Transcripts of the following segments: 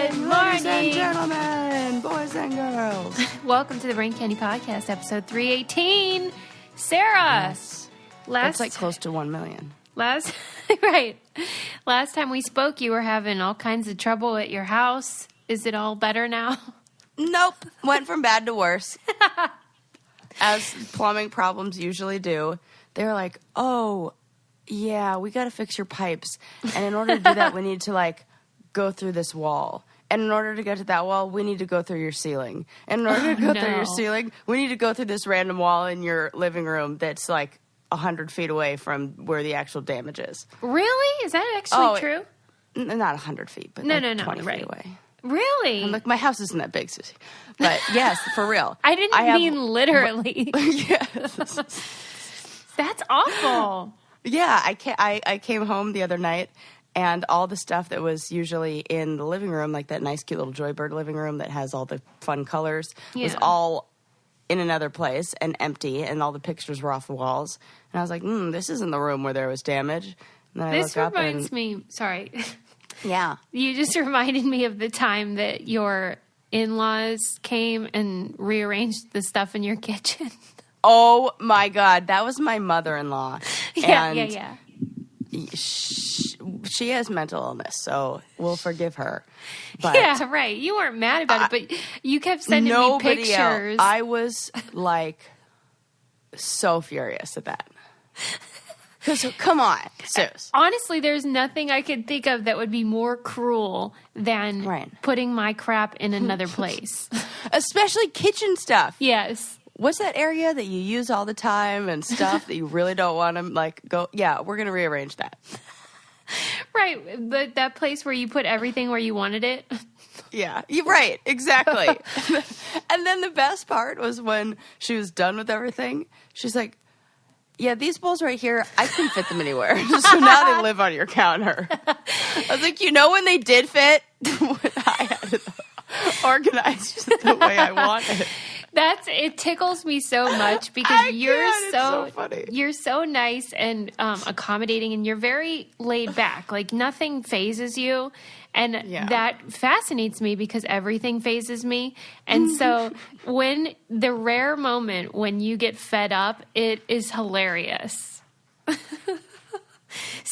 Good morning. Ladies and gentlemen, boys and girls. Welcome to the Brain Candy Podcast, episode 318. Sarah. Yes. That's like close to 1 million. Last time we spoke, you were having all kinds of trouble at your house. Is it all better now? Nope. Went from bad to worse. As plumbing problems usually do. They were like, oh, yeah, we got to fix your pipes. And in order to do that, we need to, go through this wall. And in order to get to that wall, we need to go through your ceiling. And in order to go through your ceiling, we need to go through this random wall in your living room that's, 100 feet away from where the actual damage is. Really? Is that actually true? Not 100 feet, but 20 feet away. Really? I'm like, my house isn't that big, Susie. But, yes, for real. I didn't mean literally. Yes. That's awful. Yeah, I came home the other night, and all the stuff that was usually in the living room, like that nice, cute little Joybird living room that has all the fun colors, was all in another place and empty, and all the pictures were off the walls. And I was like, this isn't the room where there was damage. And then this reminds me, sorry. Yeah. You just reminded me of the time that your in-laws came and rearranged the stuff in your kitchen. Oh, my God. That was my mother-in-law. Yeah. She has mental illness, so we'll forgive her. But yeah, right. You weren't mad about it, but you kept sending me pictures. I was, so furious at that. Because, come on, Sus. Honestly, there's nothing I could think of that would be more cruel than putting my crap in another place. Especially kitchen stuff. Yes. What's that area that you use all the time and stuff that you really don't want to, go? Yeah, we're going to rearrange that. Right. But that place where you put everything where you wanted it. Yeah, you're right. Exactly. And then the best part was when she was done with everything, she's like, yeah, these bowls right here, I couldn't fit them anywhere. So now they live on your counter. I was like, when they did fit, I had it organized the way I wanted. It tickles me so much because funny. You're so nice and accommodating, and you're very laid back. Nothing phases you. And that fascinates me because everything phases me. And so when the rare moment when you get fed up, it is hilarious.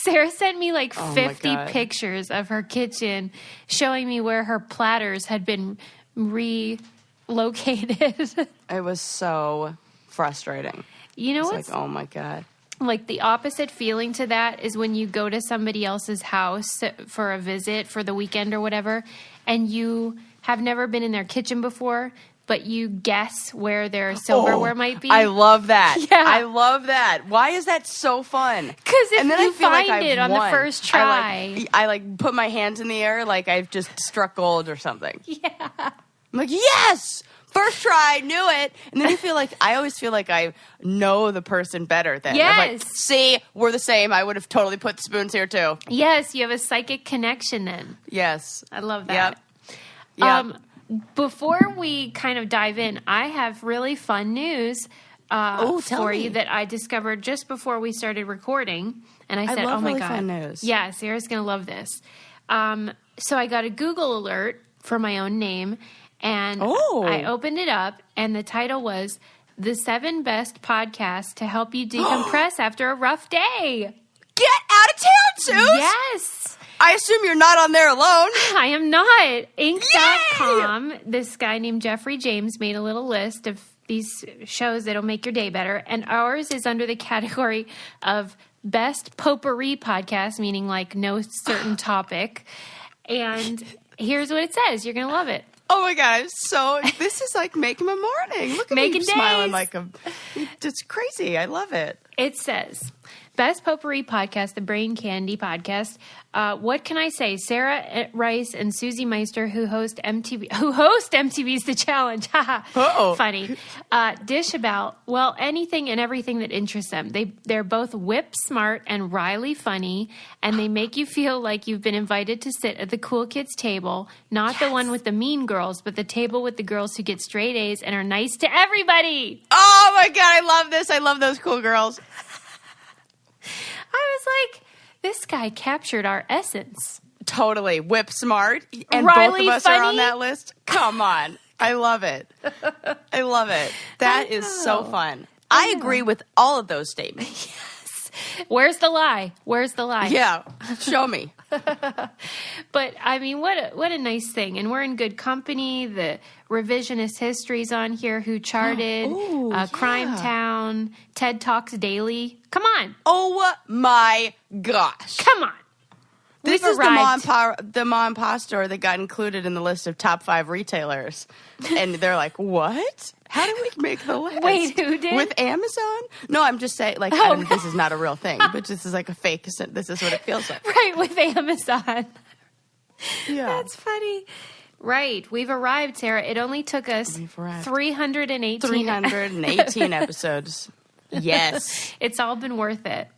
Sarah sent me 50 pictures of her kitchen showing me where her platters had been relocated. It was so frustrating. You know what's oh my God. The opposite feeling to that is when you go to somebody else's house for a visit for the weekend or whatever, and you have never been in their kitchen before, but you guess where their silverware might be. I love that. Yeah. I love that. Why is that so fun? Because if you find it on the first try. I put my hands in the air like I've just struck gold or something. Yeah. I'm like, yes! First try, knew it. And then I always feel like I know the person better then. Yes. See, we're the same. I would have totally put the spoons here too. Yes, you have a psychic connection then. Yes. I love that. Yep. Before we kind of dive in, I have really fun news for you that I discovered just before we started recording. And I said, love oh my really God. Fun news. Yeah, Sarah's going to love this. So I got a Google alert for my own name. And I opened it up, and the title was The 7 Best Podcasts to Help You Decompress After a Rough Day. Get out of town, Suze! Yes. I assume you're not on there alone. I am not. Inc.com, this guy named Jeffrey James made a little list of these shows that'll make your day better, and ours is under the category of Best Potpourri Podcast, meaning no certain topic. And here's what it says. You're going to love it. Oh my God, this is making my morning. Look at making me days. Smiling it's crazy. I love it. It says, Best Potpourri Podcast, the Brain Candy Podcast. What can I say? Sarah Rice and Susie Meister, who host MTV's The Challenge. Haha. Funny. Dish about, anything and everything that interests them. They're both whip smart and wryly funny, and they make you feel like you've been invited to sit at the cool kids table, not the one with the mean girls, but the table with the girls who get straight A's and are nice to everybody. Oh my God, I love this. I love those cool girls. I was like, this guy captured our essence. Totally. Whip smart. And Riley both of us funny? are on that list. Come on. I love it. I love it. That is so fun. I agree with all of those statements. Yes. Where's the lie? Where's the lie? Yeah. Show me. But I mean, what a nice thing. And we're in good company. The Revisionist History's on here, who charted, Ooh, Crime yeah. Town, TED Talks Daily. Come on. Oh my gosh. Come on. This We've is arrived. the mom and pop store that got included in the list of top 5 retailers. And they're like, what? How did we make the list? Wait, who did? With Amazon? No, I'm just saying, like, I mean, this is not a real thing, but this is like a fake. This is what it feels like. Right, with Amazon. Yeah. That's funny. Right. We've arrived, Sarah. It only took us We've arrived. 318. 318 episodes. Yes. It's all been worth it.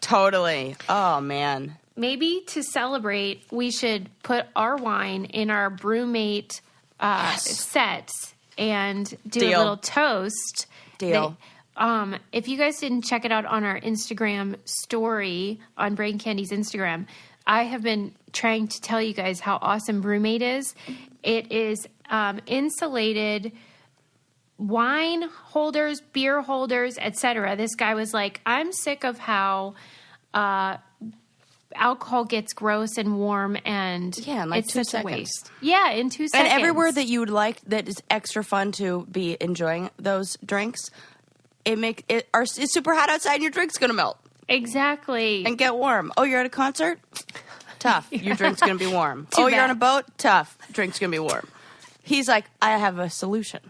Totally. Oh, man. Maybe to celebrate, we should put our wine in our Brew Mate sets and do Deal. a little toast. Deal. If you guys didn't check it out on our Instagram story, on Brain Candy's Instagram, I have been trying to tell you guys how awesome Brew Mate is. It is insulated wine holders, beer holders, etc. This guy was like, I'm sick of how alcohol gets gross and warm and Yeah, in like it's 2 such a seconds. waste. Yeah, in 2 seconds. And everywhere that you would like that is extra fun to be enjoying those drinks, it's super hot outside and your drink's going to melt Exactly. and get warm. Oh, you're at a concert? Tough. Your drink's going to be warm. Too You're bad. on a boat? Tough. Drink's going to be warm. He's like, I have a solution.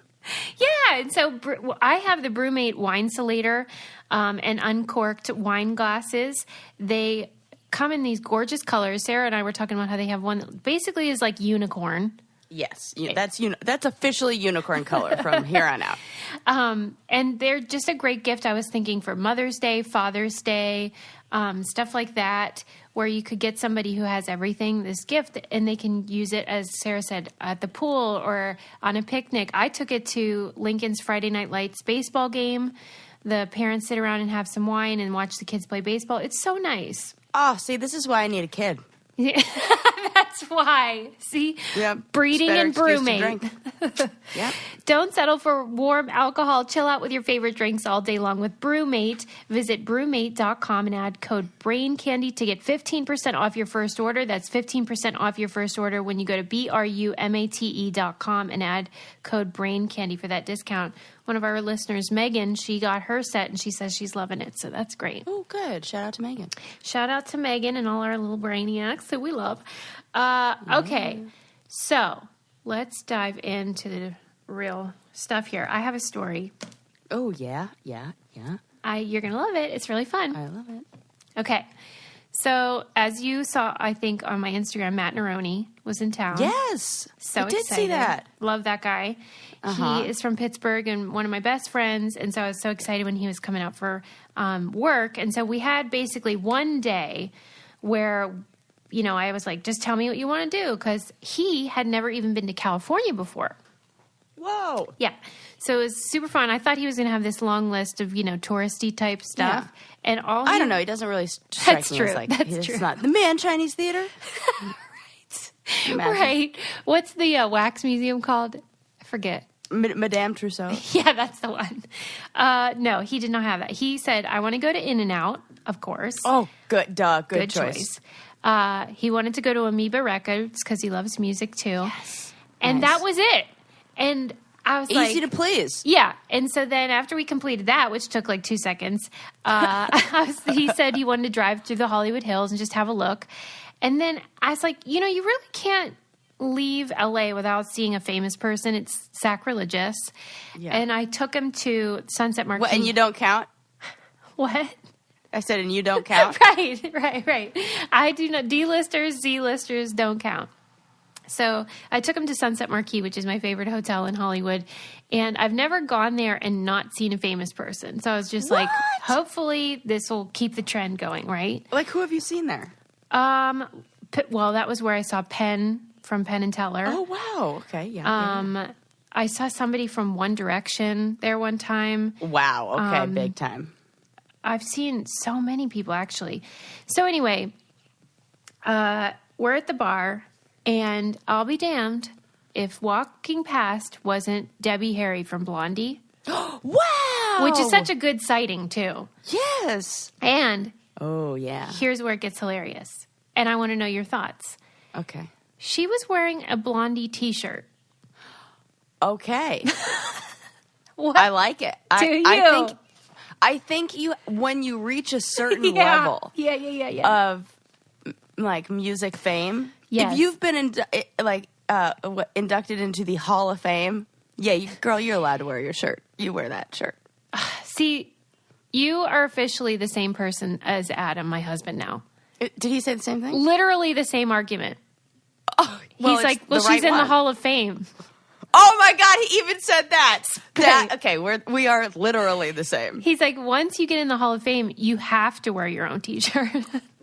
Yeah, and so I have the Brew Mate wine insulator and uncorked wine glasses. They come in these gorgeous colors. Sarah and I were talking about how they have one that basically is like unicorn. Yes. That's officially unicorn color from here on out. And they're just a great gift. I was thinking for Mother's Day, Father's Day, stuff like that, where you could get somebody who has everything, this gift, and they can use it, as Sarah said, at the pool or on a picnic. I took it to Lincoln's Friday Night Lights baseball game. The parents sit around and have some wine and watch the kids play baseball. It's so nice. Oh, see, this is why I need a kid. That's why. See? Yep. Breeding Better and Brew excuse to Mate. drink. Yep. Don't settle for warm alcohol. Chill out with your favorite drinks all day long with Brew Mate. Visit brewmate.com and add code BRAINCANDY to get 15% off your first order. That's 15% off your first order when you go to brumate.com and add code BRAINCANDY for that discount. One of our listeners, Megan, she got her set and she says she's loving it. So that's great. Oh, good. Shout out to Megan. Shout out to Megan and all our little brainiacs that we love. Okay, so let's dive into the real stuff here. I have a story. Oh, yeah. You're You're going to love it. It's really fun. I love it. Okay, so as you saw, I think on my Instagram, Matt Neroni was in town. Yes. So I did excited. see that. Love that guy. Uh-huh. He is from Pittsburgh and one of my best friends. And so I was so excited when he was coming out for work. And so we had basically one day where, you know, I was like, just tell me what you want to do. Because he had never even been to California before. Whoa. Yeah. So it was super fun. I thought he was going to have this long list of, you know, touristy type stuff. Yeah. And all I don't know. He doesn't really strike That's me true. as like, That's it's true. not the Man Chinese Theater. Imagine. Right. What's the wax museum called? I forget. Madame Trousseau. Yeah, that's the one. No, he did not have that. He said, I want to go to In-N-Out, of course. Oh, good. Duh. Good choice. He wanted to go to Amoeba Records because he loves music too. Yes. And Nice. that was it. And I was Easy like... to please. Yeah. And so then after we completed that, which took like 2 seconds, he said he wanted to drive through the Hollywood Hills and just have a look. And then I was like, you know, you really can't leave LA without seeing a famous person. It's sacrilegious. Yeah. And I took him to Sunset Marquee. What, and you don't count? What? I said, and you don't count? Right. I do not. D-listers, Z-listers don't count. So I took him to Sunset Marquee, which is my favorite hotel in Hollywood. And I've never gone there and not seen a famous person. So I was just like, hopefully this will keep the trend going, right? Like, who have you seen there? Well, that was where I saw Penn from Penn and Teller. Oh, wow. Okay. Yeah. I saw somebody from One Direction there one time. Wow. Okay. Big time. I've seen so many people, actually. So anyway, we're at the bar, and I'll be damned if walking past wasn't Debbie Harry from Blondie. Wow! Which is such a good sighting, too. Yes. And oh, yeah. Here's where it gets hilarious. And I want to know your thoughts. Okay. She was wearing a Blondie t-shirt. Okay. What? I like it. Do you? I think you when you reach a certain Yeah. level of like music fame, Yes. if you've been inducted into the Hall of Fame, yeah, girl, you're allowed to wear your shirt. You wear that shirt. See, you are officially the same person as Adam, my husband now. Did he say the same thing? Literally the same argument. Oh, He's like, well, she's in the Hall of Fame. Oh my God, he even said that. Okay, we are literally the same. He's like, once you get in the Hall of Fame, you have to wear your own t-shirt.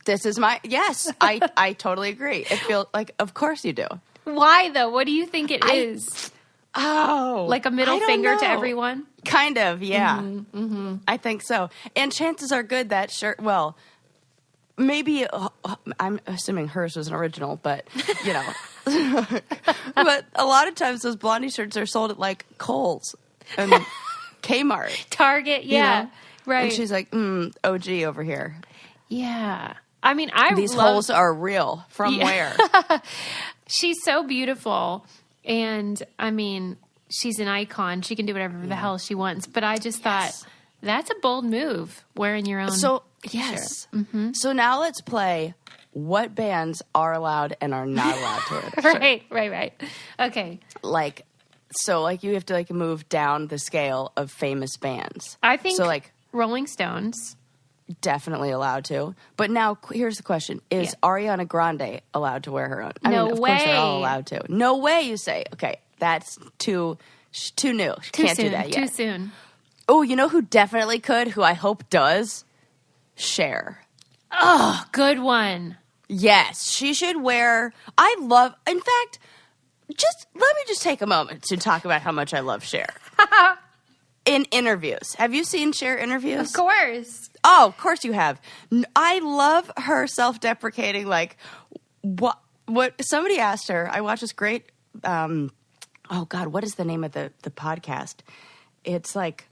This is yes, I totally agree. It feels like, of course you do. Why though? What do you think it is? Oh, Like a middle finger to everyone? Kind of, yeah. I think so. And chances are good that shirt, well, maybe, I'm assuming hers was an original, but, you know. But a lot of times those Blondie shirts are sold at like Kohl's and Kmart. Target, yeah. You know? Right. And she's like, OG over here. Yeah. I mean, These holes are real. From where? She's so beautiful. And I mean, she's an icon. She can do whatever the hell she wants. But I just thought, that's a bold move, wearing your own yes. Mm-hmm. So now let's play what bands are allowed and are not allowed to wear their shirt. Right. Okay. So you have to move down the scale of famous bands. I think Rolling Stones. Definitely allowed to. But now here's the question. Is Ariana Grande allowed to wear her own? Of course they're all allowed to. No way, you say. Okay, that's too new. She can't do that yet. Too soon. Oh, you know who definitely could, who I hope does? Cher. Oh, good one. Yes, she should wear... In fact, let me just take a moment to talk about how much I love Cher. In interviews. Have you seen Cher interviews? Of course. Oh, of course you have. I love her self-deprecating, what somebody asked her. I watched this great, oh God, what is the name of the podcast? It's like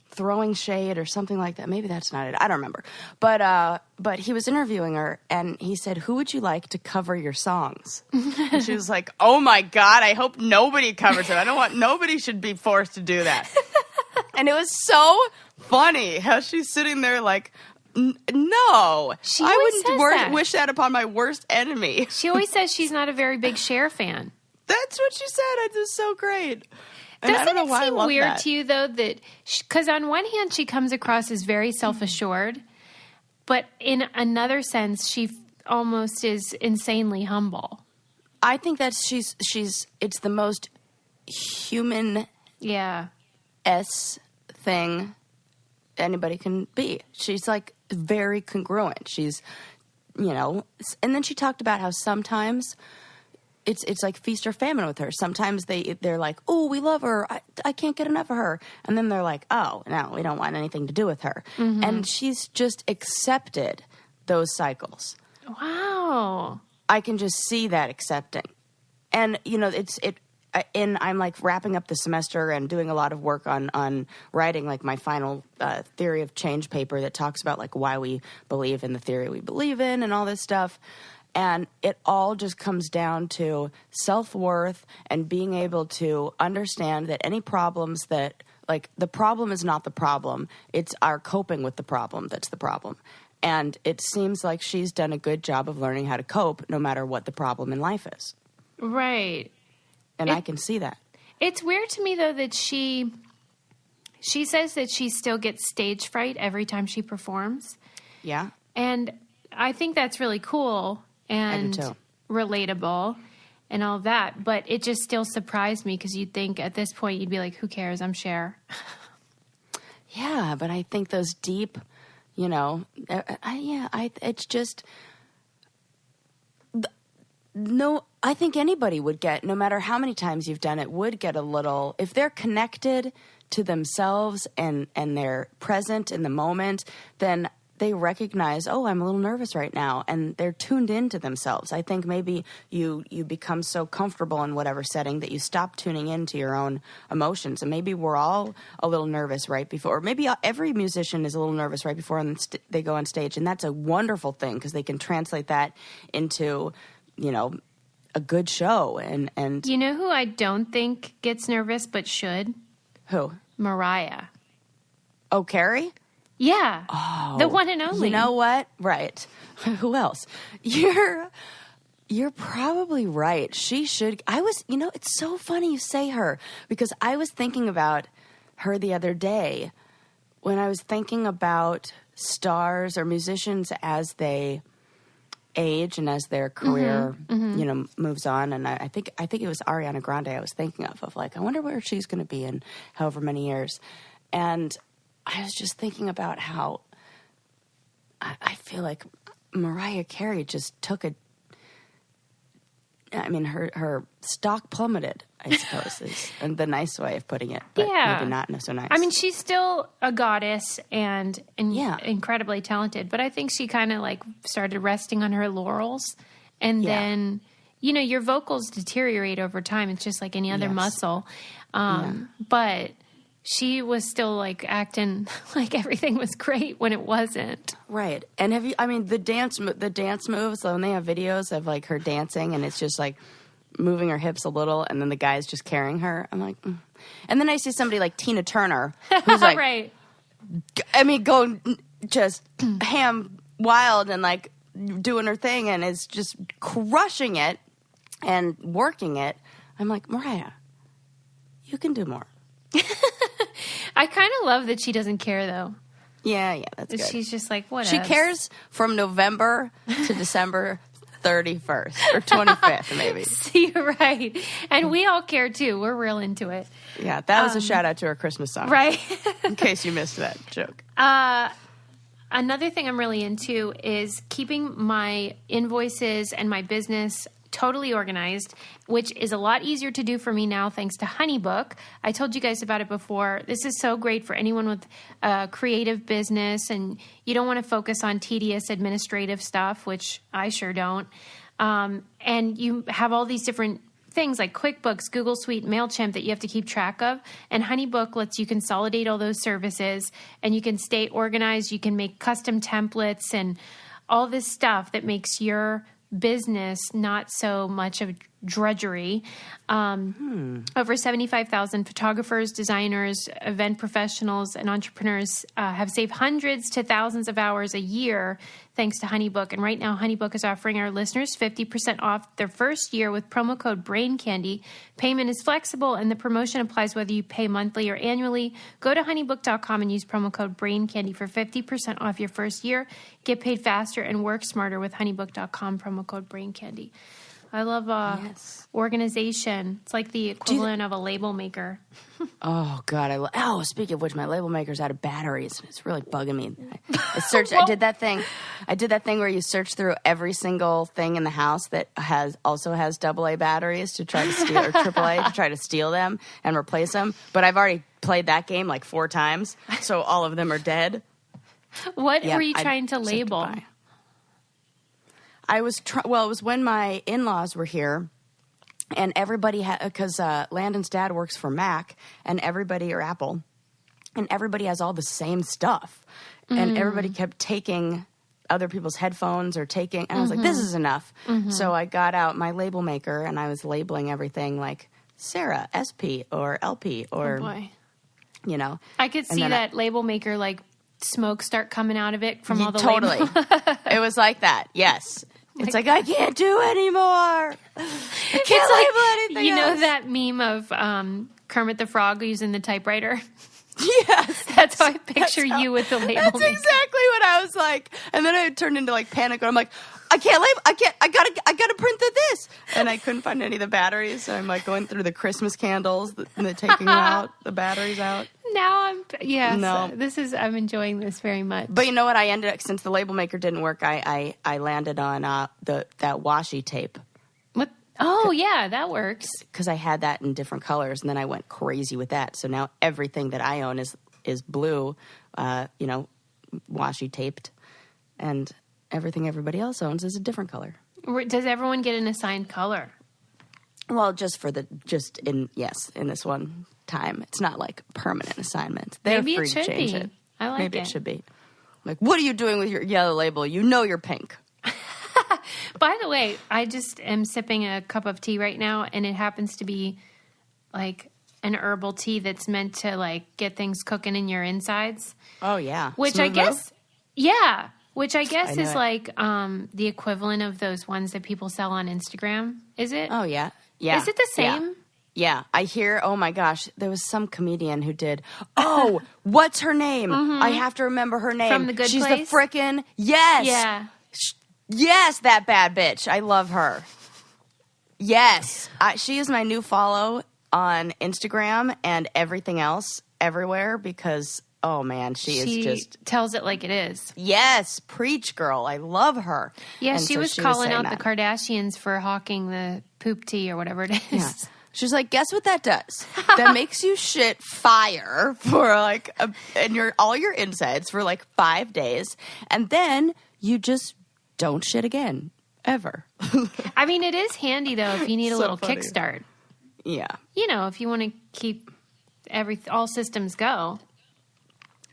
Throwing Shade or something like that. Maybe that's not it. I don't remember. But he was interviewing her and he said, who would you like to cover your songs? And she was like, oh my God, I hope nobody covers it. Nobody should be forced to do that. And it was so funny how she's sitting there like, no, I wouldn't wish that upon my worst enemy. She always says she's not a very big Cher fan. That's what she said. It was so great. And Doesn't I don't know it why seem I love weird that. to you, though, that... Because on one hand, she comes across as very self-assured, but in another sense, she almost is insanely humble. I think that it's the most human... Yeah. thing anybody can be. She's very congruent. She's, and then she talked about how sometimes it's like feast or famine with her. Sometimes they're like, oh, we love her. I can't get enough of her. And then they're like, oh, no, we don't want anything to do with her. Mm-hmm. And she's just accepted those cycles. Wow. I can just see that accepting. And, and I'm wrapping up the semester and doing a lot of work on writing my final theory of change paper that talks about why we believe in the theory we believe in and all this stuff. And it all just comes down to self-worth and being able to understand that any problems that the problem is not the problem. It's our coping with the problem that's the problem. And it seems like she's done a good job of learning how to cope no matter what the problem in life is. Right. And I can see that. It's weird to me, though, that she says that she still gets stage fright every time she performs. Yeah. And I think that's really cool and relatable and all that. But it just still surprised me because you'd think at this point you'd be like, who cares? I'm Cher. Yeah, but I think those deep, it's just... No, I think anybody would get, no matter how many times you've done it, would get a little, if they're connected to themselves and they're present in the moment, then they recognize, oh, I'm a little nervous right now, and they're tuned into themselves. I think maybe you become so comfortable in whatever setting that you stop tuning into your own emotions. And maybe we're all a little nervous right before, or maybe every musician is a little nervous right before they go on stage, and that's a wonderful thing because they can translate that into, a good show. And You know who I don't think gets nervous but should? Who? Mariah. Oh, Carey? Yeah. Oh, the one and only. You know what? Right. Who else? You're probably right. She should. It's so funny you say her, because I was thinking about her the other day when I was thinking about stars or musicians as they age and as their career, moves on. And I think it was Ariana Grande I was thinking of like, I wonder where she's going to be in however many years. And I was just thinking about how I feel like Mariah Carey just took her stock plummeted, I suppose, is the nice way of putting it, but maybe not so nice. I mean, she's still a goddess and incredibly talented, but I think she kind of like started resting on her laurels, and then, your vocals deteriorate over time. It's just like any other muscle. But she was still like acting like everything was great when it wasn't. Right. And the dance moves, when they have videos of like her dancing and it's just like moving her hips a little and then the guy's just carrying her. I'm like, And then I see somebody like Tina Turner who's like, right. Going just ham wild and like doing her thing and is just crushing it and working it. I'm like, Mariah, you can do more. I kind of love that she doesn't care, though. Yeah, that's good. She's just like, whatever. She cares from November to December 31st or 25th, maybe. You're right. And we all care, too. We're real into it. Yeah, that was a shout-out to her Christmas song. Right. In case you missed that joke. Another thing I'm really into is keeping my invoices and my business totally organized, which is a lot easier to do for me now thanks to HoneyBook. I told you guys about it before. This is so great for anyone with a creative business and you don't want to focus on tedious administrative stuff, which I sure don't. And you have all these different things like QuickBooks, Google Suite, MailChimp that you have to keep track of. And HoneyBook lets you consolidate all those services and you can stay organized. You can make custom templates and all this stuff that makes your business not so much of drudgery. Over 75,000 photographers, designers, event professionals, and entrepreneurs have saved hundreds to thousands of hours a year thanks to HoneyBook. And right now, HoneyBook is offering our listeners 50% off their first year with promo code BRAINCANDY. Payment is flexible, and the promotion applies whether you pay monthly or annually. Go to honeybook.com and use promo code BRAINCANDY for 50% off your first year. Get paid faster and work smarter with honeybook.com, promo code BRAINCANDY. I love organization. It's like the equivalent of a label maker. Oh, God. Speaking of which, my label maker's out of batteries. It's really bugging me. I did that thing. Where you search through every single thing in the house that also has AA batteries to try to steal, or AAA to try to steal them and replace them. But I've already played that game like 4 times, so all of them are dead. What were you trying to label? I was it was when my in-laws were here, and everybody because Landon's dad works for Mac and or Apple, and everybody has all the same stuff, and everybody kept taking other people's headphones and I was like, this is enough. So I got out my label maker and I was labeling everything like Sarah SP or LP or, I could see that label maker like smoke start coming out of it from all the totally. It was like that. Yes. It's like I can't do anymore. I can't label anything. You know that meme of Kermit the Frog using the typewriter? Yes. That's how I picture you with the label. That's exactly what I was like. And then I turned into like panic and I'm like, I gotta print this. And I couldn't find any of the batteries. So I'm like going through the Christmas candles and they're taking out the batteries out. Now I'm enjoying this very much. But you know what? I ended up, since the label maker didn't work, I landed on that washi tape. What? Oh yeah, that works. Because I had that in different colors, and then I went crazy with that. So now everything that I own is blue, washi taped. and everything everybody else owns is a different color. Does everyone get an assigned color? Well, in this one time. It's not like permanent assignment. They're Maybe free it should to change be. it. I like Maybe it. it should be. Like, what are you doing with your yellow label? You know you're pink. By the way, I just am sipping a cup of tea right now, and it happens to be like an herbal tea that's meant to like get things cooking in your insides. Oh yeah, Which Smooth I guess, move? yeah, which I guess I is know it. like the equivalent of those ones that people sell on Instagram. Is it? Oh yeah, yeah. Is it the Yeah. same? Yeah, I hear, oh my gosh, there was some comedian who did, oh, what's her name? I have to remember her name. From The Good She's Place? the frickin', yes. Yeah. Yes, that bad bitch. I love her. Yes. She is my new follow on Instagram and everything else everywhere because, oh man, she is just, tells it like it is. yes, preach girl. I love her. Yeah, And she so was calling saying out that. the Kardashians for hawking the poop tea or whatever it is. Yeah. She's like, guess what that does? That makes you shit fire for like, all your insides for like 5 days. And then you just don't shit again, ever. I mean, it is handy though if you need a So little funny. kickstart. Yeah. You know, if you want to keep all systems go.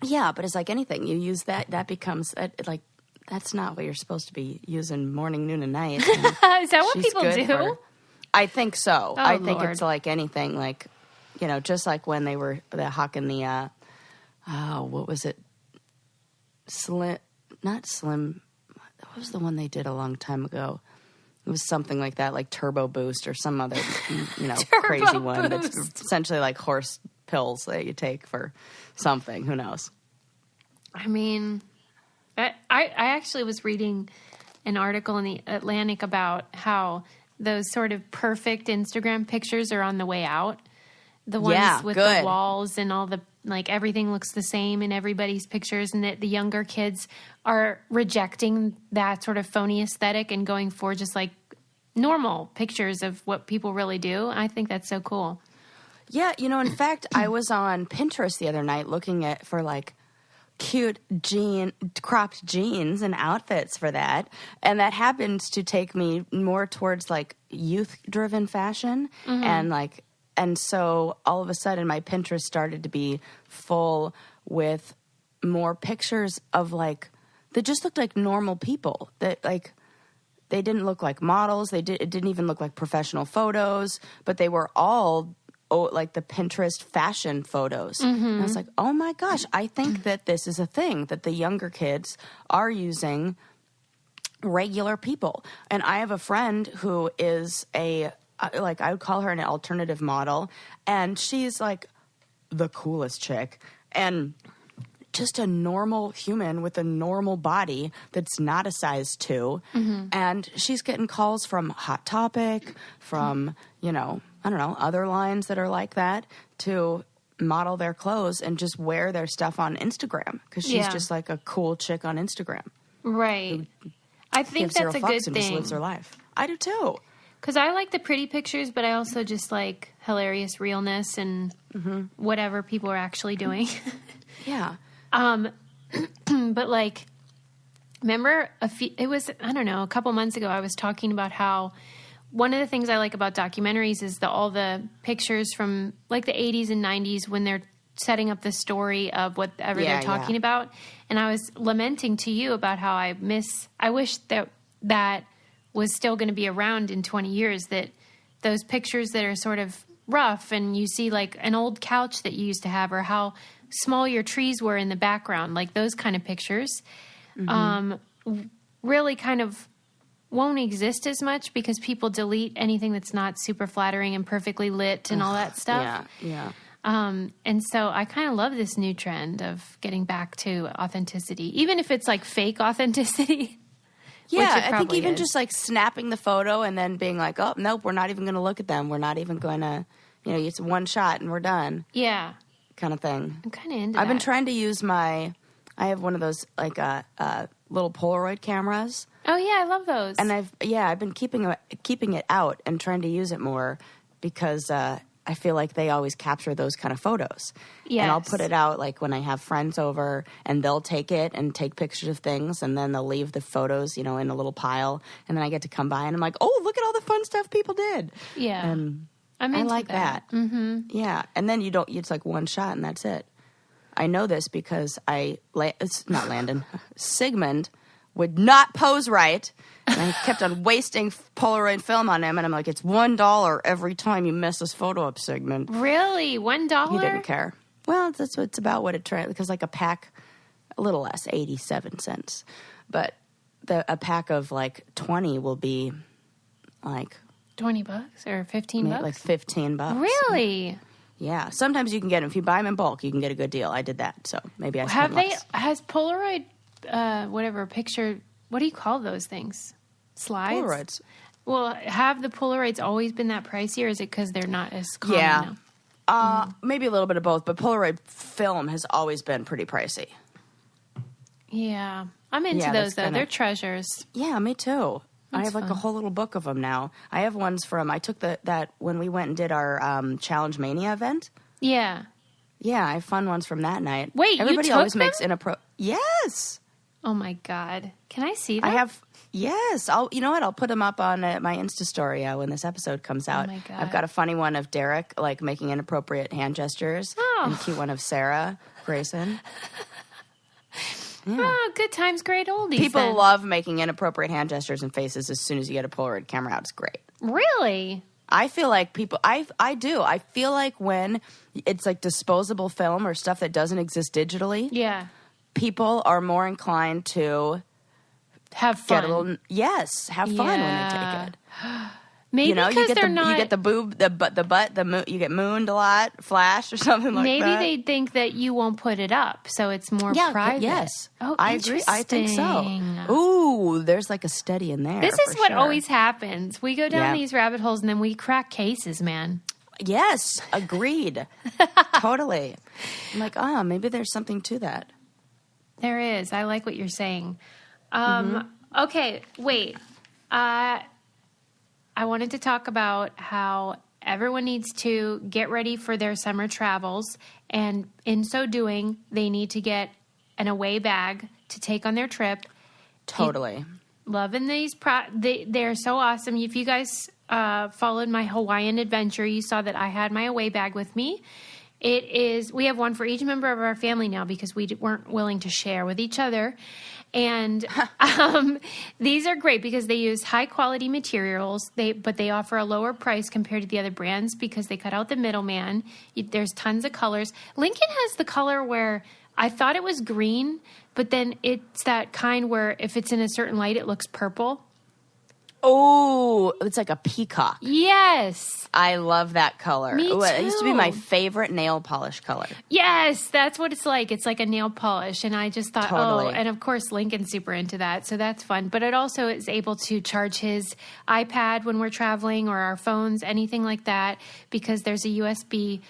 Yeah, but it's like anything. You use that becomes, like, that's not what you're supposed to be using morning, noon, and night. And Is that what she's people good do? for- I think so. Oh, I think Lord. it's like anything, like, you know, just like when they were hawking the, what was it? Not Slim. What was the one they did a long time ago? It was something like that, like Turbo Boost or some other, crazy one that's Boost. essentially like horse pills that you take for something. Who knows? I mean, I actually was reading an article in the Atlantic about how those sort of perfect Instagram pictures are on the way out. The ones Yeah, with good. the walls and all the, like, everything looks the same in everybody's pictures, and that the younger kids are rejecting that sort of phony aesthetic and going for just like normal pictures of what people really do. I think that's so cool. Yeah, in fact, I was on Pinterest the other night looking for like cute cropped jeans and outfits for that. And that happens to take me more towards like youth-driven fashion. And so all of a sudden my Pinterest started to be full with more pictures of like, they just looked like normal people that like, they didn't look like models. It didn't even look like professional photos, but they were all like the Pinterest fashion photos. And I was like, oh my gosh, I think that this is a thing that the younger kids are using regular people. And I have a friend who is I would call her an alternative model, and she's like the coolest chick. And just a normal human with a normal body that's not a size 2. And she's getting calls from Hot Topic, from, I don't know, other lines that are like that to model their clothes and just wear their stuff on Instagram because she's just like a cool chick on Instagram. Right. I think Gives zero that's a fucks good and just thing. lives her life. I do too. Because I like the pretty pictures, but I also just like hilarious realness and whatever people are actually doing. Yeah. But like, remember it was, I don't know, a couple months ago, I was talking about how one of the things I like about documentaries is all the pictures from like the 80s and 90s when they're setting up the story of whatever they're talking about. And I was lamenting to you about how I wish that was still going to be around in 20 years, that those pictures that are sort of rough and you see like an old couch that you used to have, or how small your trees were in the background, like those kind of pictures, really kind of won't exist as much because people delete anything that's not super flattering and perfectly lit and all that stuff. Yeah. And so I kind of love this new trend of getting back to authenticity, even if it's like fake authenticity. Yeah, Which it I think probably even is. just like snapping the photo and then being like, oh, nope, we're not even going to look at them. We're not even going to, it's one shot and we're done Yeah. kind of thing. I'm kind of into I've been that. trying to use I have one of those like little Polaroid cameras. Oh, yeah, I love those. And I've been keeping it out and trying to use it more because I I feel like they always capture those kind of photos. Yes. And I'll put it out like when I have friends over and they'll take it and take pictures of things and then they'll leave the photos, in a little pile. And then I get to come by and I'm like, oh, look at all the fun stuff people did. Yeah. And I like that. Mm-hmm. Yeah. And then it's like one shot and that's it. I know this because it's not Landon, Sigmund would not pose right. And I kept on wasting Polaroid film on him. And I'm like, it's $1 every time you mess this photo up, Sigmund. Really? $1? He didn't care. Well, it's about what it tried. Because like a pack, a little less, 87 cents. But a pack of like 20 will be like... $20 or $15? Like $15. Really? Yeah. Sometimes you can get them. If you buy them in bulk, you can get a good deal. I did that. So maybe I spent less. Has Polaroid, picture... What do you call those things? Slides? Polaroids. Well, have the Polaroids always been that pricey, or is it because they're not as common now? Maybe a little bit of both, but Polaroid film has always been pretty pricey. Yeah. I'm into those, though. They're treasures. Yeah, me too. That's I have like a whole little book of them now. I have ones I took that when we went and did our Challenge Mania event. Yeah. Yeah, I have fun ones from that night. Wait, everybody you took always them? makes Yes. Oh my God. Can I see them? I have. Yes. You know what? I'll put them up on my Insta story when this episode comes out. Oh my God. I've got a funny one of Derek like making inappropriate hand gestures, and a cute one of Sarah Grayson. Yeah. Oh, good times, great oldies. People love making inappropriate hand gestures and faces as soon as you get a Polaroid camera out. It's great. Really? I feel like people, I do. I feel like when it's like disposable film or stuff that doesn't exist digitally, Yeah. people are more inclined to Have fun. have fun when they take it. Maybe because you get they're not. You get the boob, the butt, the moon. You get mooned a lot, flashed or something like maybe that. they think that you won't put it up, so it's more private. Yes. Oh, I agree. I think so. Ooh, there's like a study in there. This is for what sure. always happens. We go down Yeah. these rabbit holes and then we crack cases, man. Yes, agreed. Totally. I'm like, maybe there's something to that. There is. I like what you're saying. Mm-hmm. Okay, wait. I wanted to talk about how everyone needs to get ready for their summer travels, and in so doing, they need to get an away bag to take on their trip. Totally. Loving these. They're so awesome. If you guys followed my Hawaiian adventure, you saw that I had my away bag with me. We have one for each member of our family now because we weren't willing to share with each other. And these are great because they use high quality materials, but they offer a lower price compared to the other brands because they cut out the middleman. There's tons of colors. Lincoln has the color where I thought it was green, but then it's that kind where if it's in a certain light, it looks purple. Oh, it's like a peacock. Yes. I love that color. Me Ooh, it used to be too. my favorite nail polish color. Yes, that's what it's like. It's like a nail polish. And I just thought, Totally. and of course, Lincoln's super into that. So that's fun. But it also is able to charge his iPad when we're traveling or our phones, anything like that, because there's a USB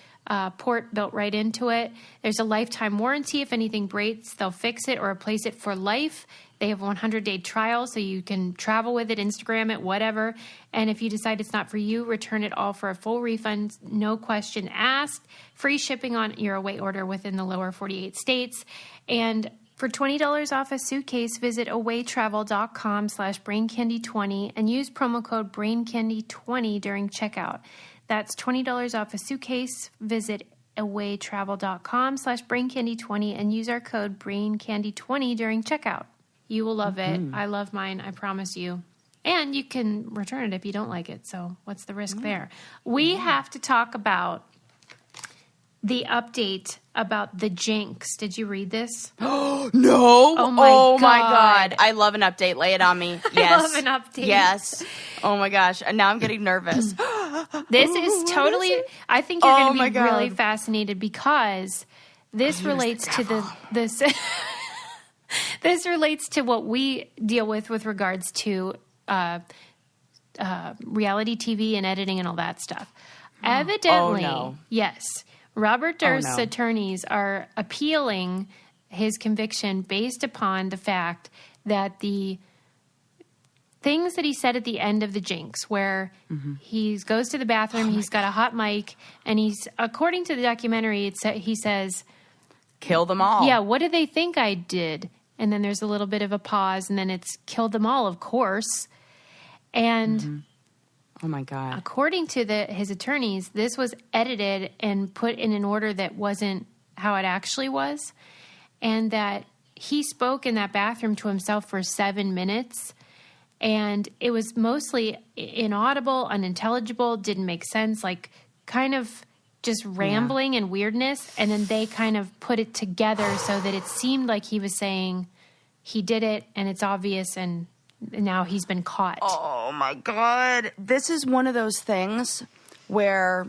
port built right into it. There's a lifetime warranty. If anything breaks, they'll fix it or replace it for life. They have a 100-day trial, so you can travel with it, Instagram it, whatever. And if you decide it's not for you, return it all for a full refund, no question asked. Free shipping on your away order within the lower 48 states. And for $20 off a suitcase, visit awaytravel.com/braincandy20 and use promo code braincandy20 during checkout. That's $20 off a suitcase. Visit awaytravel.com/braincandy20 and use our code braincandy20 during checkout. You will love it. I love mine. I promise you. And you can return it if you don't like it. So what's the risk there? We have to talk about the update about the Jinx. Did you read this? No. Oh my God. I love an update. Lay it on me. Yes. I love an update. Yes. Oh my gosh. And now I'm getting nervous. This is totally, I think you're going to my be God. really fascinated because this relates to this. This relates to what we deal with regards to reality TV and editing and all that stuff. Evidently, yes, Robert Durst's attorneys are appealing his conviction based upon the fact that the things that he said at the end of the Jinx, where he goes to the bathroom, he's got a hot mic, and according to the documentary, he says, kill them all. Yeah, what do they think I did? And then there's a little bit of a pause, and then it's killed them all, of course. And oh my God. According to his attorneys, this was edited and put in an order that wasn't how it actually was, and that he spoke in that bathroom to himself for 7 minutes. And it was mostly inaudible, unintelligible, didn't make sense, like kind of just rambling and weirdness. And then they kind of put it together so that it seemed like he was saying he did it and it's obvious and now he's been caught. Oh my God. This is one of those things where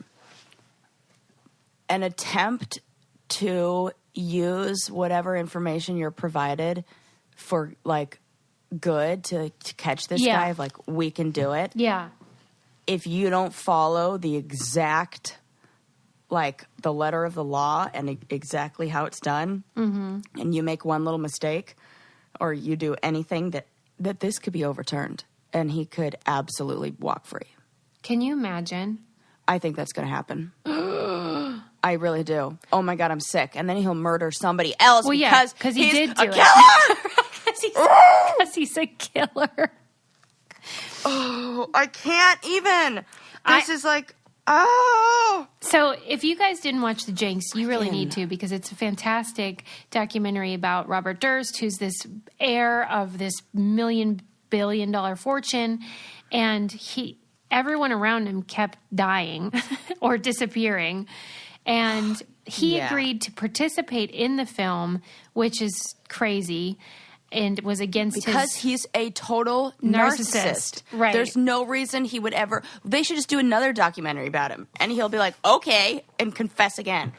an attempt to use whatever information you're provided for like good to catch this guy of like, we can do it. Yeah. If you don't follow the exact, like the letter of the law and exactly how it's done, and you make one little mistake or you do anything that this could be overturned and he could absolutely walk free. Can you imagine? I think that's going to happen. I really do. Oh my God, I'm sick. And then he'll murder somebody else because he did do a killer. Because he's a killer. Oh, I can't even. This is like, oh. So if you guys didn't watch The Jinx, you really need to, because it's a fantastic documentary about Robert Durst, who's this heir of this billion-dollar fortune. And everyone around him kept dying or disappearing. And he agreed to participate in the film, which is crazy. And was against because he's a total narcissist. Right. There's no reason he would ever. They should just do another documentary about him, and he'll be like, "Okay," and confess again.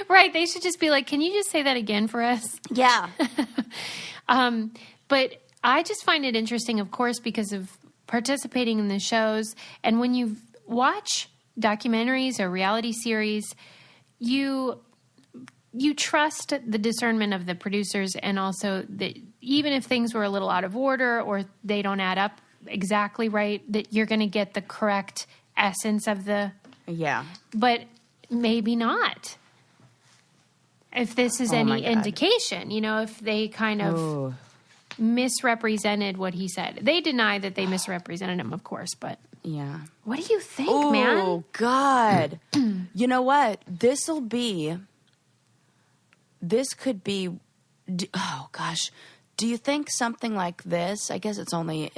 Right. They should just be like, "Can you just say that again for us?" Yeah. But I just find it interesting, of course, because of participating in the shows, and when you watch documentaries or reality series, you trust the discernment of the producers, and also that even if things were a little out of order or they don't add up exactly right, that you're going to get the correct essence of the... Yeah. But maybe not. If this is any indication, if they kind of misrepresented what he said. They deny that they misrepresented him, of course, but... Yeah. What do you think, man? Oh, God. You know what? This could be, oh gosh, do you think something like this, I guess it's only,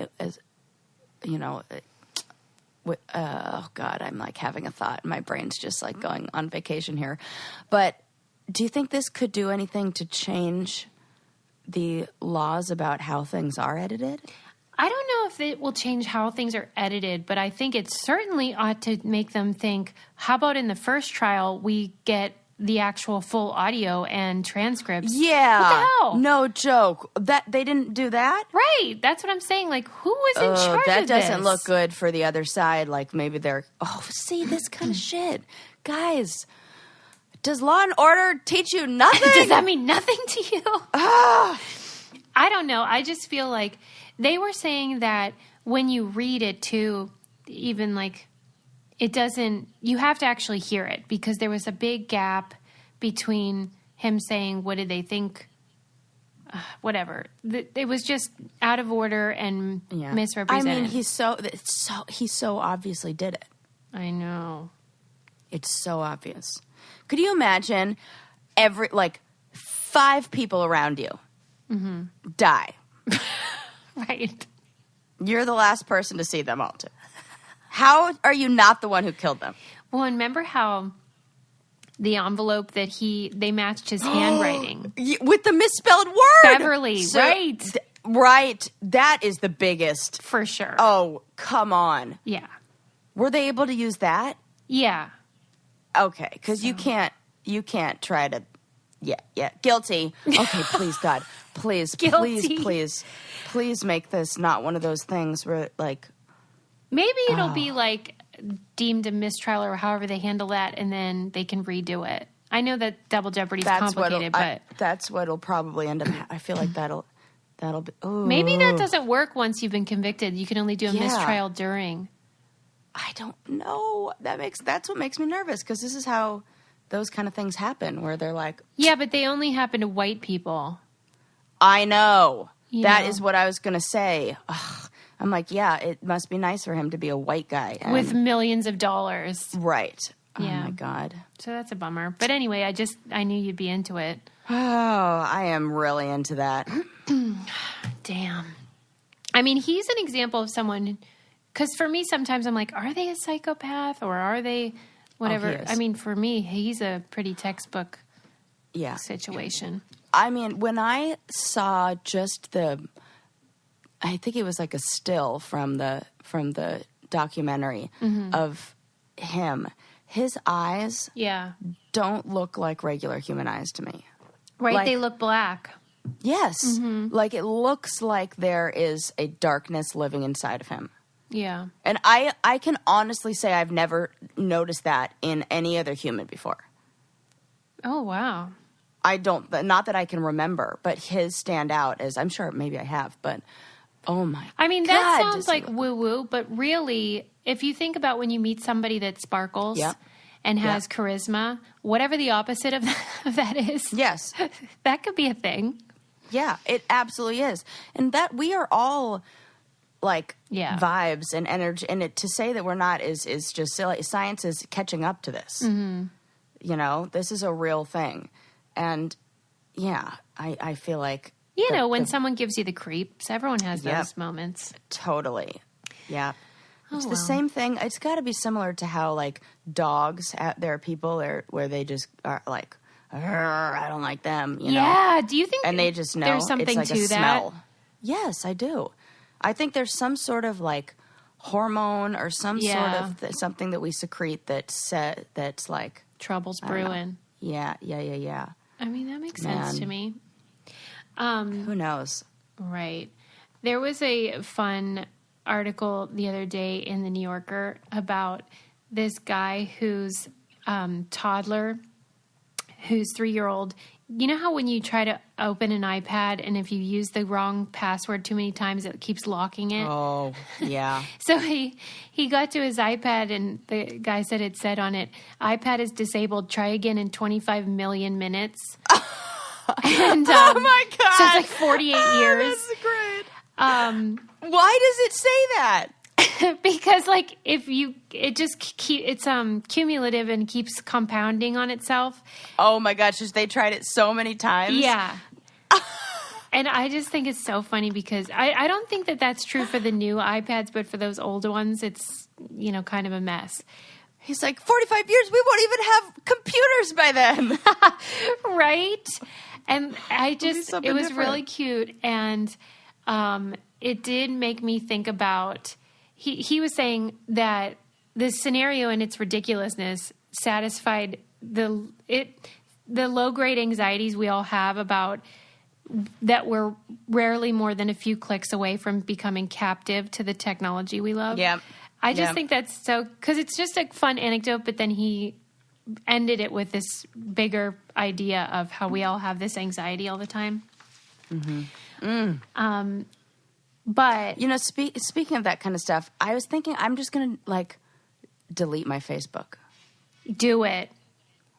oh God, I'm like having a thought. My brain's just like going on vacation here. But do you think this could do anything to change the laws about how things are edited? I don't know if it will change how things are edited, but I think it certainly ought to make them think, how about in the first trial we get the actual full audio and transcripts? Yeah. What the hell? No joke. That they didn't do that? Right. That's what I'm saying. Like, who was in charge of this? That doesn't look good for the other side. Like, maybe they're, see, this kind of shit. Guys, does Law and Order teach you nothing? Does that mean nothing to you? I don't know. I just feel like they were saying that when you read it too, even like, it doesn't, you have to actually hear it, because there was a big gap between him saying, what did they think? Whatever. It was just out of order and misrepresented. I mean, he so obviously did it. I know. It's so obvious. Could you imagine 5 people around you die? Right. You're the last person to see them all too. How are you not the one who killed them? Well, and remember how the envelope that they matched his handwriting. With the misspelled word. Beverly, right. Right. That is the biggest. For sure. Oh, come on. Yeah. Were they able to use that? Yeah. Okay, because you can't try to, guilty. Okay, please, God, please make this not one of those things where, like. Maybe it'll be, like, deemed a mistrial or however they handle that, and then they can redo it. I know that Double Jeopardy's complicated, but. That's what'll probably end up, I feel like that'll, That'll be... Ooh. Maybe that doesn't work once you've been convicted. You can only do a mistrial during. I don't know. That's what makes me nervous, because this is how those kind of things happen, where they're like... Yeah, but they only happen to white people. I know. That is what I was going to say. Ugh. I'm like, yeah, it must be nice for him to be a white guy. With millions of dollars. Right. Yeah. Oh, my God. So that's a bummer. But anyway, I knew you'd be into it. Oh, I am really into that. Damn. I mean, he's an example of someone... Because for me, sometimes I'm like, are they a psychopath or are they whatever? Oh, I mean, for me, he's a pretty textbook situation. I mean, when I saw just I think it was like a still from the documentary of him, his eyes don't look like regular human eyes to me. Right, like, they look black. Yes. Like it looks like there is a darkness living inside of him. Yeah. And I can honestly say I've never noticed that in any other human before. Oh, wow. Not that I can remember, but his stand out as, I'm sure maybe I have, but oh my God. I mean, that sounds like woo-woo, but really, if you think about when you meet somebody that sparkles and has charisma, whatever the opposite of that is. Yes. That could be a thing. Yeah, it absolutely is. And that we are all... like vibes and energy, and to say that we're not is just silly. Science is catching up to this. You know, this is a real thing, and I feel like when someone gives you the creeps, everyone has those moments. Totally, it's the same thing. It's got to be similar to how like dogs. There are people where they just are like, I don't like them. You know? Yeah. Do you think? And they just know there's something it's like to a that? smell. Yes, I do. I think there's some sort of like hormone or some sort of something that we secrete that's like trouble's brewing. Yeah. I mean, that makes sense to me. Who knows? Right. There was a fun article the other day in the New Yorker about this guy whose toddler, whose 3-year-old. You know how when you try to open an iPad and if you use the wrong password too many times, it keeps locking it? Oh, yeah. So he got to his iPad and the guy said it said on it, iPad is disabled. Try again in 25 million minutes. And, oh, my God. So it's like 48 years. That's great. Why does it say that? Because like it's cumulative and keeps compounding on itself. Oh my gosh, they tried it so many times. Yeah. And I just think it's so funny because I don't think that that's true for the new iPads, but for those old ones, it's, kind of a mess. He's like, 45 years, we won't even have computers by then. Right? And it was really cute. And it did make me think about... He was saying that this scenario and its ridiculousness satisfied the low-grade anxieties we all have about that we're rarely more than a few clicks away from becoming captive to the technology we love. Yeah. I just think that's so... Because it's just a fun anecdote, but then he ended it with this bigger idea of how we all have this anxiety all the time. But... speaking of that kind of stuff, I was thinking I'm just going to, delete my Facebook. Do it.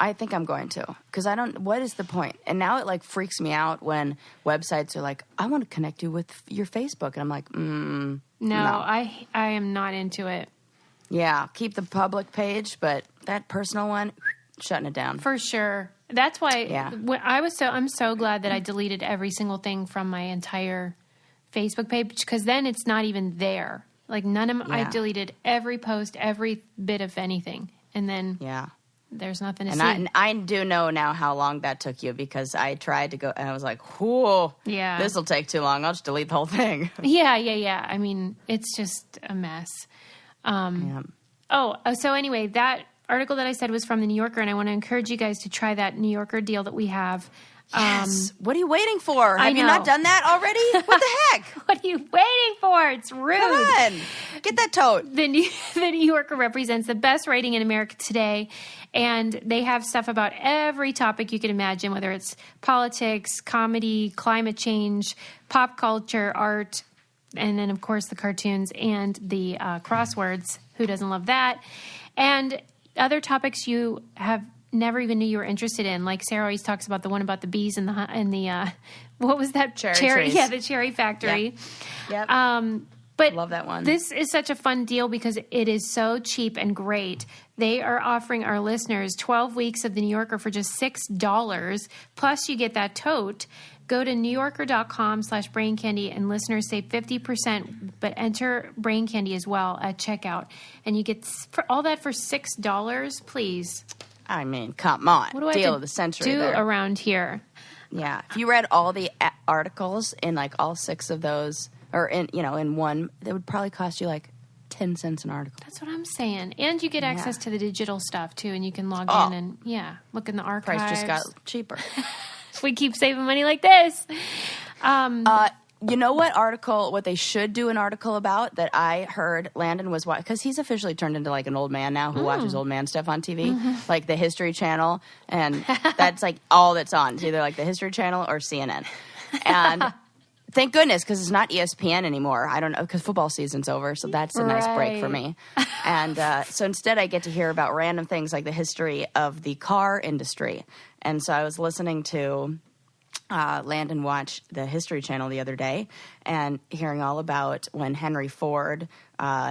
I think I'm going to. Because what is the point? And now it, freaks me out when websites are like, I want to connect you with your Facebook. And I'm like, no. I am not into it. Yeah, keep the public page, but that personal one, shutting it down. For sure. That's why I'm so glad that I deleted every single thing from my entire Facebook page, because then it's not even there. I deleted every post, every bit of anything, and then there's nothing to see. And I do know now how long that took you, because I tried to go and I was like, whoa, this will take too long. I'll just delete the whole thing. Yeah. I mean, it's just a mess. So anyway, that article that I said was from the New Yorker, and I want to encourage you guys to try that New Yorker deal that we have. Yes. What are you waiting for? Have you know. not done that already? What the heck? What are you waiting for? It's rude. Come on. Get that tote. The New Yorker represents the best writing in America today, and they have stuff about every topic you can imagine, whether it's politics, comedy, climate change, pop culture, art, and then, of course, the cartoons and the crosswords. Who doesn't love that? And other topics you have never even knew you were interested in. Like Sarah always talks about the one about the bees and the what was that? Cherry trees. Yeah, the cherry factory. Yep. But love that one. This is such a fun deal because it is so cheap and great. They are offering our listeners 12 weeks of The New Yorker for just $6. Plus, you get that tote. Go to newyorker.com/braincandy and listeners save 50%, but enter Brain Candy as well at checkout. And you get all that for $6, please. I mean, come on. What do I Deal have of the century to do there. around here? Yeah. If you read all the articles in like all 6 of those, or in one, that would probably cost you like 10 cents an article. That's what I'm saying. And you get access to the digital stuff too, and you can log in and look in the archives. Price just got cheaper. If we keep saving money like this. You know what they should do an article about that I heard Landon was watching, because he's officially turned into like an old man now who watches old man stuff on TV, like the History Channel, and that's like all that's on. It's either like the History Channel or CNN. And thank goodness, because it's not ESPN anymore. I don't know, because football season's over, so that's a nice break for me. And so instead I get to hear about random things like the history of the car industry. And so I was listening to Landon watch the History Channel the other day and hearing all about when Henry Ford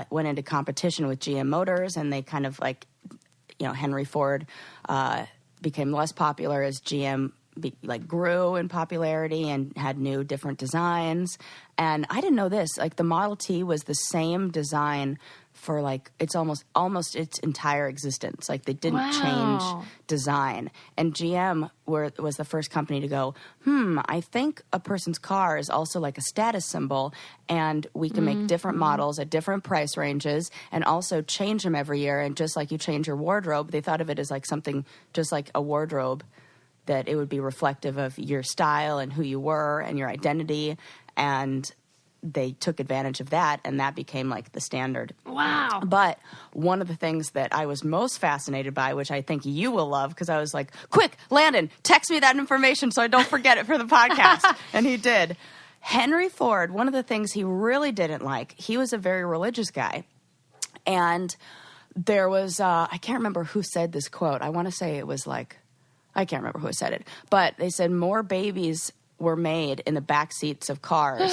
went into competition with GM Motors, and they kind of like, Henry Ford became less popular as GM grew in popularity and had new different designs. And I didn't know this, like the Model T was the same design for like it's almost its entire existence. Like they didn't change design. And GM was the first company to go, I think a person's car is also like a status symbol, and we can make different models at different price ranges and also change them every year. And just like you change your wardrobe, they thought of it as like something just like a wardrobe, that it would be reflective of your style and who you were and your identity. And they took advantage of that, and that became like the standard. Wow. But one of the things that I was most fascinated by, which I think you will love, because I was like, quick, Landon, text me that information so I don't forget it for the podcast. And he did. Henry Ford, one of the things he really didn't like, he was a very religious guy. And there was, I can't remember who said this quote. I want to say it was like, I can't remember who said it. But they said more babies were made in the back seats of cars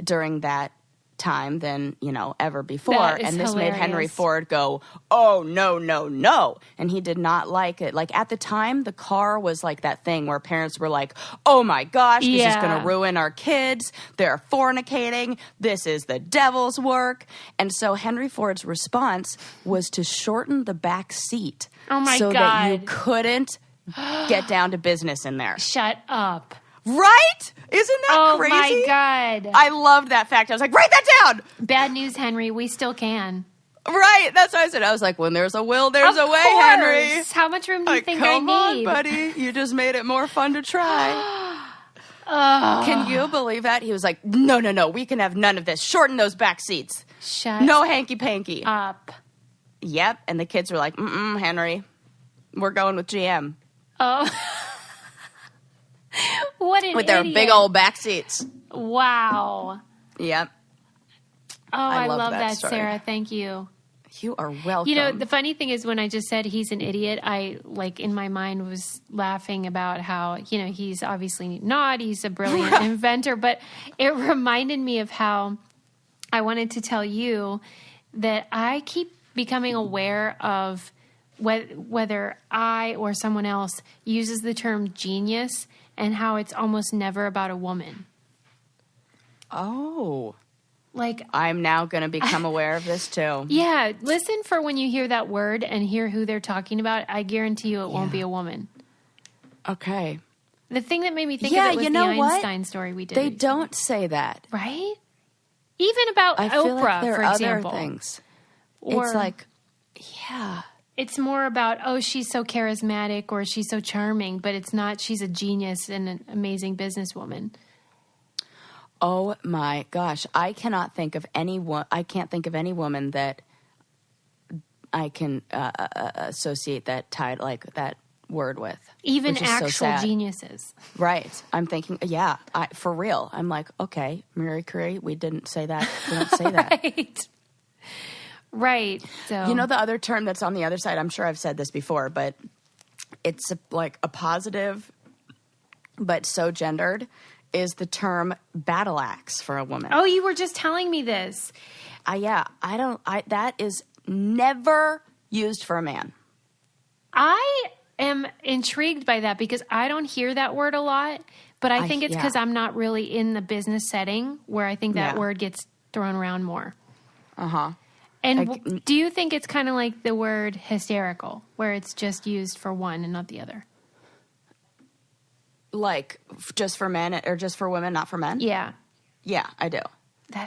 during that time than, ever before. And this made Henry Ford go, oh, no, no, no. And he did not like it. Like at the time, the car was like that thing where parents were like, oh my gosh, this is going to ruin our kids. They're fornicating. This is the devil's work. And so Henry Ford's response was to shorten the back seat so that you couldn't get down to business in there. Shut up. Right? Isn't that crazy? Oh, my God. I loved that fact. I was like, write that down. Bad news, Henry. We still can. Right. That's what I said. I was like, when there's a will, there's a way, Henry. How much room do you think I come on, need? buddy. You just made it more fun to try. Can you believe that? He was like, no, no, no. We can have none of this. Shorten those back seats. No hanky-panky. Up. Yep. And the kids were like, Henry. We're going with GM. Oh. What an With their idiot. big old back seats. Wow. Yep. Oh, I love that, story. Sarah. Thank you. You are welcome. The funny thing is when I just said he's an idiot, I, in my mind was laughing about how, he's obviously not. He's a brilliant inventor. But it reminded me of how I wanted to tell you that I keep becoming aware of whether I or someone else uses the term genius and how it's almost never about a woman. Oh. I'm now going to become aware of this too. Yeah. Listen for when you hear that word and hear who they're talking about. I guarantee you it won't be a woman. Okay. The thing that made me think of it was the Einstein story we did. They don't say that. Right? Even about I Oprah, feel like there for are example. other things. Or, it's like, yeah. it's more about, oh, she's so charismatic or she's so charming, but it's not, she's a genius and an amazing businesswoman. Oh my gosh. I can't think of any woman that I can associate that that word with. Even actual so geniuses. Right. I'm thinking, yeah, for real. I'm like, okay, Mariah Carey, we didn't say that. We don't say that. Right. Right. So You know the other term that's on the other side, I'm sure I've said this before, but it's like a positive but so gendered, is the term battle axe for a woman. Oh, you were just telling me this. That is never used for a man. I am intrigued by that because I don't hear that word a lot, but I think it's because I'm not really in the business setting where I think that word gets thrown around more. Uh-huh. And do you think it's kind of like the word hysterical, where it's just used for one and not the other? Like just for men or just for women, not for men? Yeah. Yeah, I do.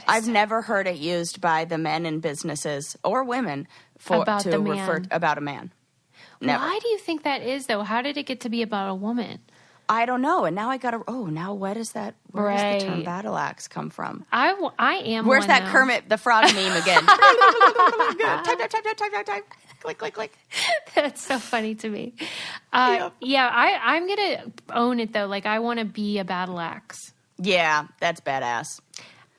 I've never heard it used by the men in businesses or women about a man. Never. Why do you think that is, though? How did it get to be about a woman? I don't know. And now now where does the term battle axe come from? I am. Where's that now. Kermit the Frog meme again? Type. Click. That's so funny to me. Yep. Yeah, I'm going to own it, though. Like, I want to be a battle axe. Yeah, that's badass.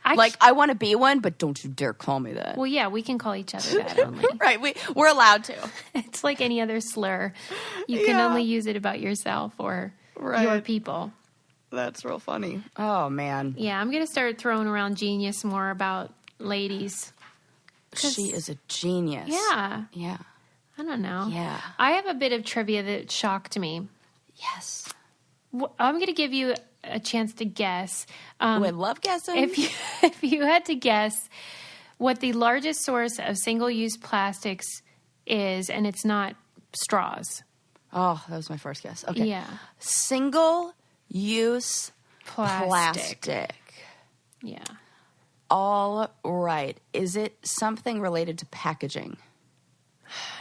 I want to be one, but don't you dare call me that. Well, yeah, we can call each other that only. Right, we're allowed to. It's like any other slur. You can only use it about yourself or your people. That's real funny. Oh, man. Yeah, I'm going to start throwing around genius more about ladies. She is a genius. Yeah. Yeah. I don't know. Yeah. I have a bit of trivia that shocked me. Yes. I'm going to give you a chance to guess. I love guessing. If you had to guess what the largest source of single-use plastics is, and it's not straws. Oh, that was my first guess. Okay. Yeah. Single-use plastic. Yeah. All right. Is it something related to packaging?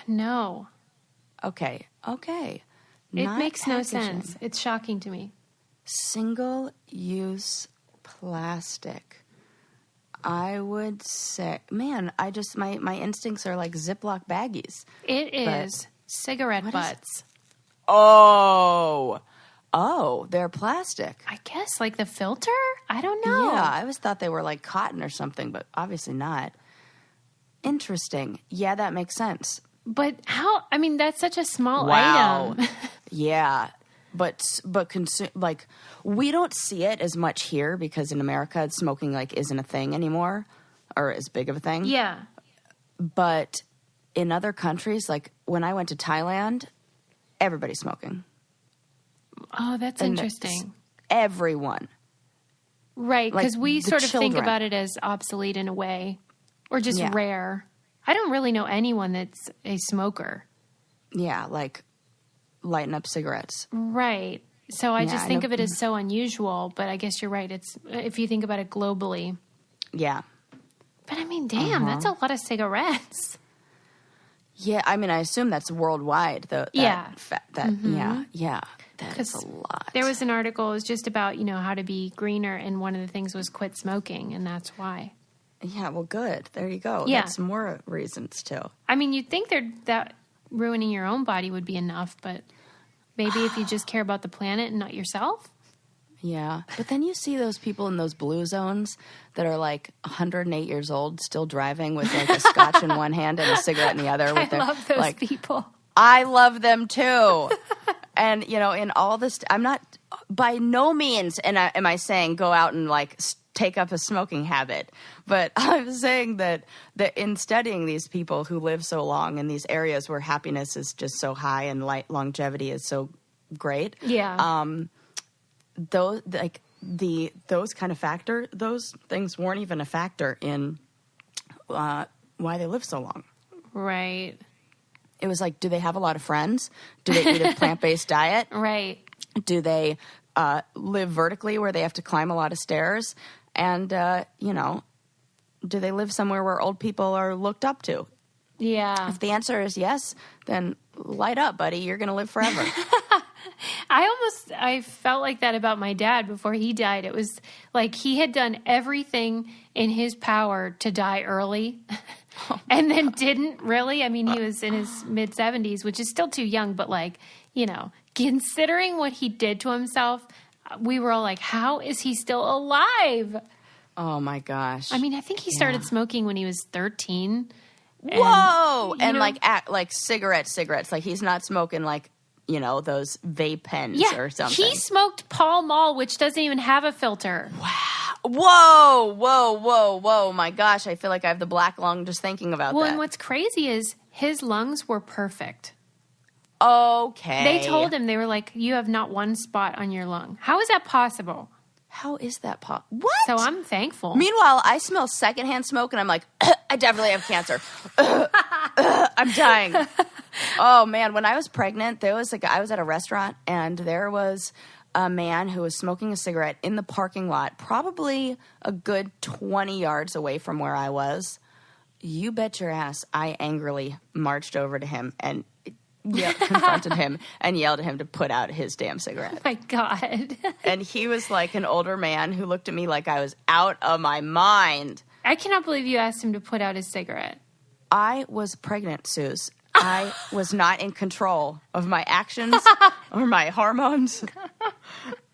No. Okay. It Not makes no packaging. sense. It's shocking to me. Single-use plastic. I would say, man, my instincts are like Ziploc baggies. It is cigarette butts. Oh, they're plastic. I guess, like the filter? I don't know. Yeah, I always thought they were like cotton or something, but obviously not. Interesting. Yeah, that makes sense. But how? I mean, that's such a small Wow. item. Yeah, but we don't see it as much here because in America, smoking isn't a thing anymore, or as big of a thing. Yeah. But in other countries, like when I went to Thailand, everybody's smoking. Oh, that's interesting. Everyone. Right, because we the sort of think children. about it as obsolete in a way, or just Yeah. rare. I don't really know anyone that's a smoker. Yeah, like lighting up cigarettes. Right. So I just I think know. of it as so unusual, but I guess you're right. It's if you think about it globally. Yeah. But I mean, damn, that's a lot of cigarettes. Yeah, I mean, I assume that's worldwide, though. Yeah. Yeah. That is a lot. There was an article, it was just about, how to be greener, and one of the things was quit smoking, and that's why. Yeah, well, good. There you go. Yeah. That's more reasons, too. I mean, you'd think that ruining your own body would be enough, but maybe if you just care about the planet and not yourself. Yeah. But then you see those people in those blue zones that are 108 years old, still driving with a scotch in one hand and a cigarette in the other. With I love those people. I love them too. And, in all this, I'm not, by no means am I saying go out and take up a smoking habit. But I'm saying that in studying these people who live so long in these areas where happiness is just so high and longevity is so great. Yeah. Those things weren't even a factor in why they live so long. Right. It was do they have a lot of friends? Do they eat a plant-based diet? Right. Do they live vertically where they have to climb a lot of stairs? And, do they live somewhere where old people are looked up to? Yeah. If the answer is yes, then light up, buddy. You're going to live forever. I felt like that about my dad before he died. It was like he had done everything in his power to die early and then didn't really. I mean, he was in his mid 70s, which is still too young, but like, you know, considering what he did to himself, we were all like, how is he still alive? Oh my gosh. I mean, I think he started smoking when he was 13. Whoa! And like cigarettes. Like he's not smoking like, you know, those vape pens or something. He smoked Pall Mall, which doesn't even have a filter. Wow. Whoa. My gosh, I feel like I have the black lung just thinking about that. Well, and what's crazy is his lungs were perfect. Okay. They told him, they were like, you have not one spot on your lung. How is that possible? How is that What? So I'm thankful. Meanwhile, I smell secondhand smoke and I'm like, I definitely have cancer. I'm dying. Oh man, when I was pregnant, I was at a restaurant and there was a man who was smoking a cigarette in the parking lot, probably a good 20 yards away from where I was. You bet your ass I angrily marched over to him and confronted him and yelled at him to put out his damn cigarette. Oh my God. And he was like an older man who looked at me like I was out of my mind. I cannot believe you asked him to put out his cigarette. I was pregnant, Suze. I was not in control of my actions or my hormones.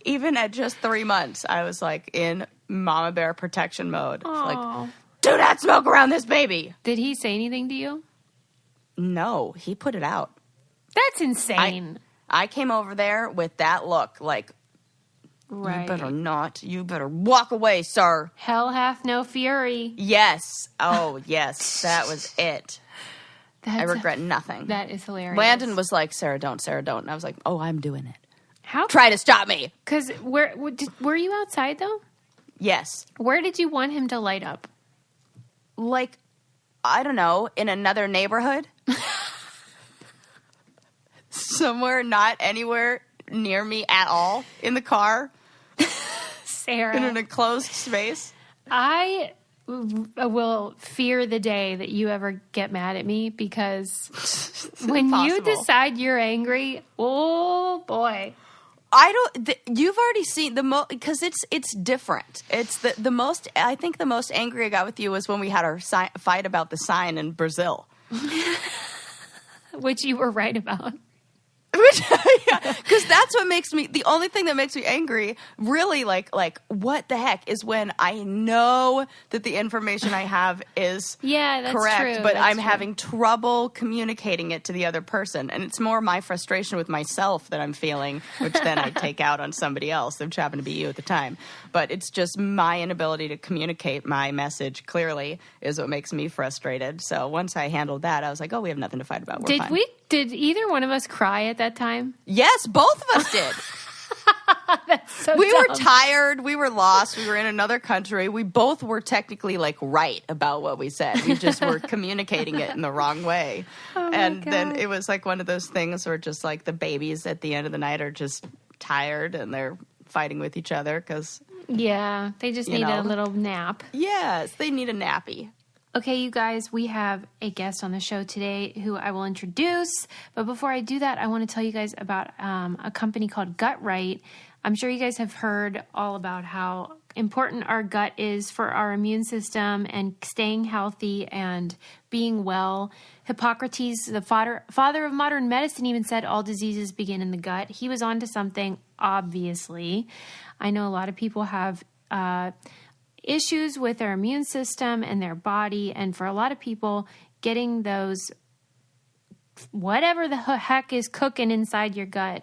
Even at just 3 months, I was like in mama bear protection mode. Like, do not smoke around this baby. Did he say anything to you? No, he put it out. That's insane. I came over there with that look, like, right. You better walk away, sir. Hell hath no fury. Yes. Oh, yes. That was it. I regret nothing. That is hilarious. Landon was like, Sarah, don't. And I was like, oh, I'm doing it. How? Try to stop me. Because were you outside, though? Yes. Where did you want him to light up? Like, I don't know, in another neighborhood? Somewhere not anywhere near me at all. In the car. Sarah. In an enclosed space. I will fear the day that you ever get mad at me because when you decide you're angry, oh boy. You've already seen because it's different. It's the most, I think the most angry I got with you was when we had our fight about the sign in Brazil. Which you were right about. Because that's what makes me, the only thing that makes me angry, really, like what the heck, is when I know that the information I have is correct, true. but I'm having trouble communicating it to the other person. And it's more my frustration with myself that I'm feeling, which then I take out on somebody else, which happened to be you at the time. But it's just my inability to communicate my message clearly is what makes me frustrated. So once I handled that, I was like, oh, we have nothing to fight about. We're fine. Did either one of us cry at that time? Yes, both of us did. That's so we dumb. were tired. We were lost. We were in another country. We both were technically like right about what we said. We just were communicating it in the wrong way. And then it was like one of those things where just like the babies at the end of the night are just tired and they're fighting with each other because... Yeah, they just need a little nap. Yes, they need a nappy. Okay, you guys, we have a guest on the show today who I will introduce. But before I do that, I want to tell you guys about a company called Gut Right. I'm sure you guys have heard all about how important our gut is for our immune system and staying healthy and being well. Hippocrates, the father of modern medicine, even said all diseases begin in the gut. He was onto something, obviously. I know a lot of people have issues with their immune system and their body. And for a lot of people, getting those, whatever the heck is cooking inside your gut,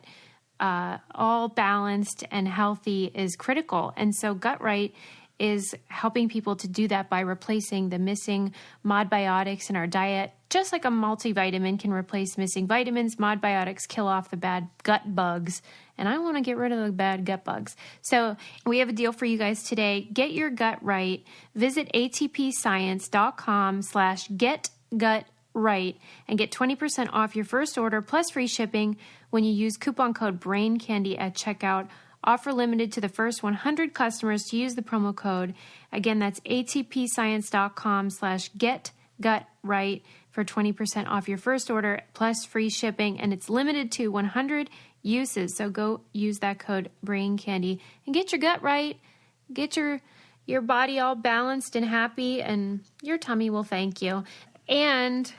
all balanced and healthy is critical. And so Gut Right is helping people to do that by replacing the missing modbiotics in our diet. Just like a multivitamin can replace missing vitamins, modbiotics kill off the bad gut bugs. And I want to get rid of the bad gut bugs. So we have a deal for you guys today. Get your gut right. Visit atpscience.com/getgutright and get 20% off your first order plus free shipping when you use coupon code BRAINCANDY at checkout. Offer limited to the first 100 customers to use the promo code. Again, that's atpscience.com/getgutright for 20% off your first order plus free shipping, and it's limited to 100 uses. So go use that code Brain Candy and get your gut right, get your body all balanced and happy, and your tummy will thank you. And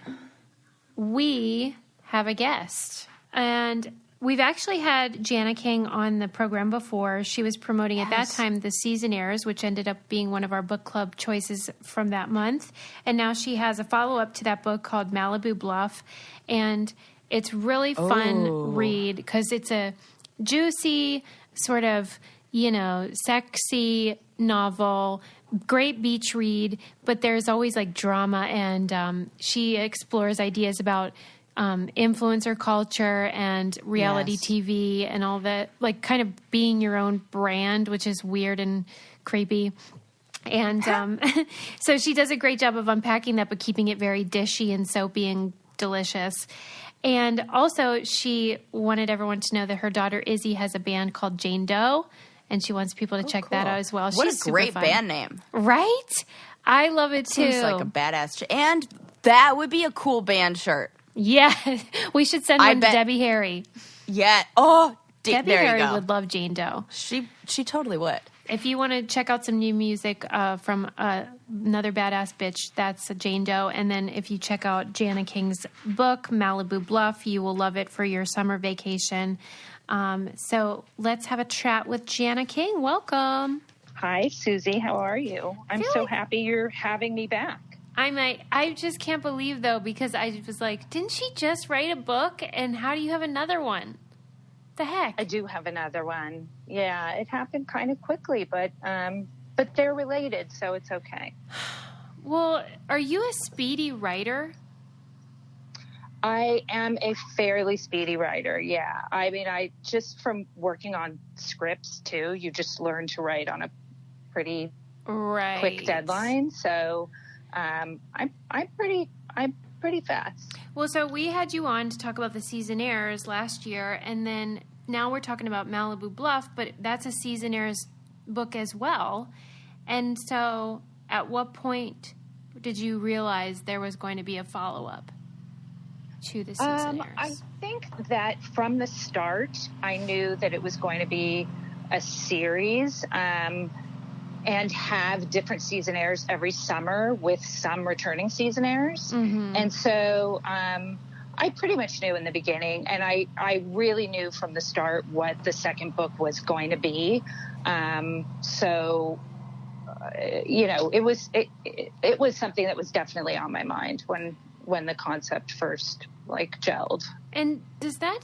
we have a guest, and we've actually had Janna King on the program before. She was promoting at that time the Seasonaires, which ended up being one of our book club choices from that month. And now she has a follow-up to that book called Malibu Bluff. And it's really fun read because it's a juicy, sort of, sexy novel, great beach read, but there's always like drama. And she explores ideas about influencer culture and reality TV and all that, like kind of being your own brand, which is weird and creepy. And so she does a great job of unpacking that, but keeping it very dishy and soapy and delicious. And also she wanted everyone to know that her daughter Izzy has a band called Jane Doe, and she wants people to check that out as well. What She's a great super fun. band name. Right? I love it too. Seems like a badass. And that would be a cool band shirt. Yeah, we should send one to Debbie Harry. Yeah. Oh, Debbie there Harry you go. would love Jane Doe. She totally would. If you want to check out some new music from another badass bitch, that's Jane Doe. And then if you check out Janna King's book, Malibu Bluff, you will love it for your summer vacation. So let's have a chat with Janna King. Welcome. Hi, Susie. How are you? I'm so happy you're having me back. I just can't believe, though, because I was like, didn't she just write a book? And how do you have another one? The heck? I do have another one. Yeah, it happened kind of quickly, but they're related, so it's okay. Well, are you a speedy writer? I am a fairly speedy writer, yeah. I mean, I just from working on scripts, too, you just learn to write on a pretty quick deadline, so... I'm pretty fast. Well, so we had you on to talk about the Seasonaires last year, and then now we're talking about Malibu Bluff, but that's a Seasonaires book as well. And so at what point did you realize there was going to be a follow-up to the Seasonaires? I think that from the start, I knew that it was going to be a series, and have different Seasonaires every summer with some returning Seasonaires. Mm-hmm. And so I pretty much knew in the beginning, and I really knew from the start what the second book was going to be. It was something that was definitely on my mind when the concept first gelled. And does that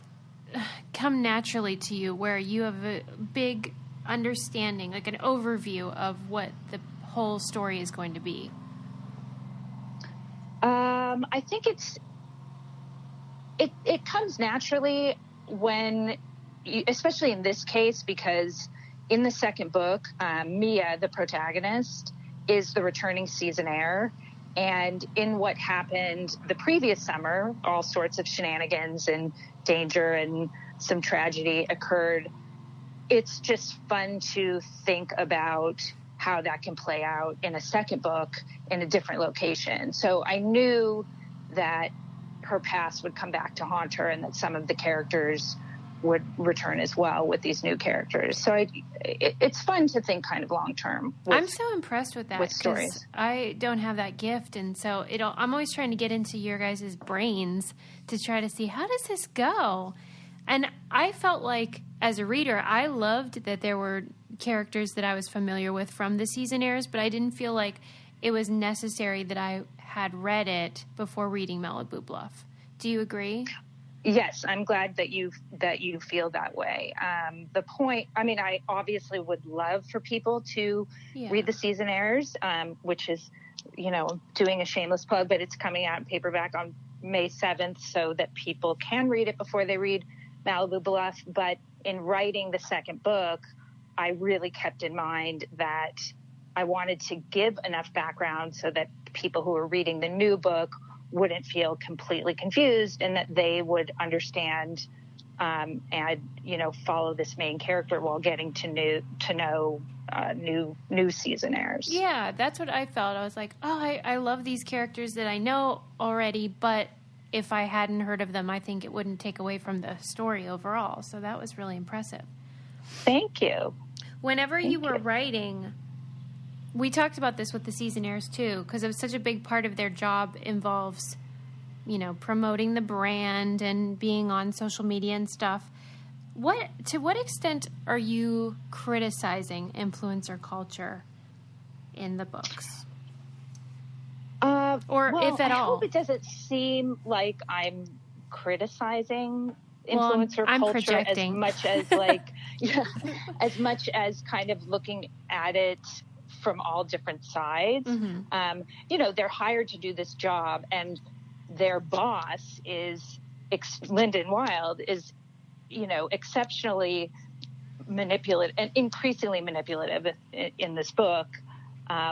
come naturally to you, where you have a big understanding, like an overview of what the whole story is going to be? I think it comes naturally when, especially in this case, because in the second book, Mia, the protagonist, is the returning Seasonaire, and in what happened the previous summer, all sorts of shenanigans and danger and some tragedy occurred. It's just fun to think about how that can play out in a second book in a different location. So I knew that her past would come back to haunt her, and that some of the characters would return as well with these new characters. So it's fun to think kind of long term. I'm so impressed with that, with stories. I don't have that gift, and so I'm always trying to get into your guys' brains to try to see, how does this go? And I felt like, as a reader, I loved that there were characters that I was familiar with from the Seasonaires, but I didn't feel like it was necessary that I had read it before reading Malibu Bluff. Do you agree? Yes, I'm glad that you feel that way. The point, I mean, I obviously would love for people to read the Seasonaires, which is, doing a shameless plug, but it's coming out in paperback on May 7th so that people can read it before they read Malibu Bluff. But in writing the second book, I really kept in mind that I wanted to give enough background so that people who are reading the new book wouldn't feel completely confused, and that they would understand and, follow this main character while getting to know new seasonaires. Yeah, that's what I felt. I was like, I love these characters that I know already, but if I hadn't heard of them, I think it wouldn't take away from the story overall. So that was really impressive. Thank you. Whenever you were writing, we talked about this with the seasonaires too, because it was such a big part of their job involves, promoting the brand and being on social media and stuff. To what extent are you criticizing influencer culture in the books? If at all? I hope it doesn't seem like I'm criticizing influencer I'm culture projecting. as much as as much as kind of looking at it from all different sides. Mm-hmm. They're hired to do this job, and their boss is Lyndon Wilde is, exceptionally manipulative and increasingly manipulative in this book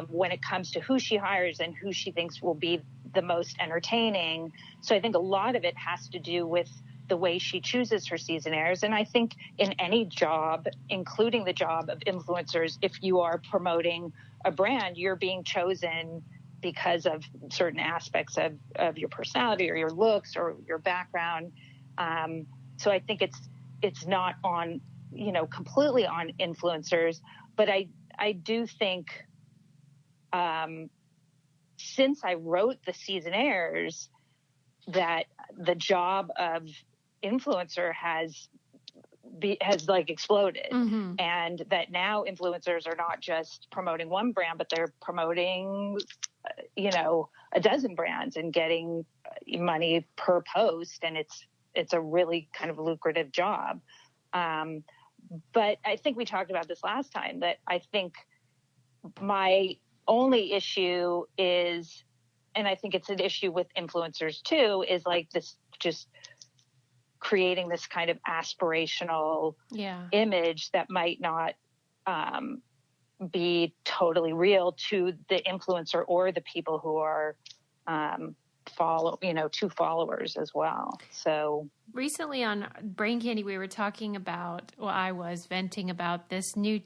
when it comes to who she hires and who she thinks will be the most entertaining. So I think a lot of it has to do with the way she chooses her seasonaires. And I think in any job, including the job of influencers, if you are promoting a brand, you're being chosen because of certain aspects of your personality or your looks or your background. So I think it's not on, completely on influencers, but I do think since I wrote the seasonaires that the job of influencer has exploded, Mm-hmm. and that now influencers are not just promoting one brand, but they're promoting a dozen brands and getting money per post, and it's a really kind of lucrative job. But I think we talked about this last time, that I think my only issue is, and I think it's an issue with influencers too, is like this just creating this kind of aspirational image that might not be totally real to the influencer or the people who are to followers as well. So recently on Brain Candy, we were talking about, I was venting about this new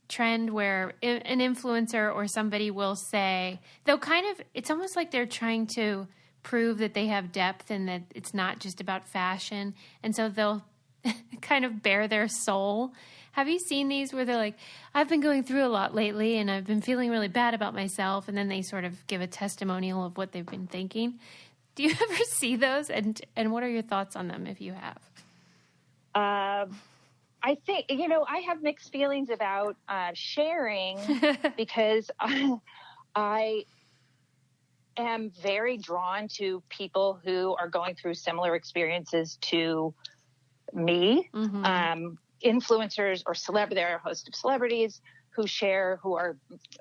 trend where an influencer or somebody will say, it's almost like they're trying to prove that they have depth and that it's not just about fashion. And so they'll kind of bare their soul. Have you seen these where they're like, I've been going through a lot lately and I've been feeling really bad about myself. And then they sort of give a testimonial of what they've been thinking. Do you ever see those? And what are your thoughts on them if you have? I think, I have mixed feelings about sharing because I am very drawn to people who are going through similar experiences to me. Mm-hmm. Influencers or there are a host of celebrities who are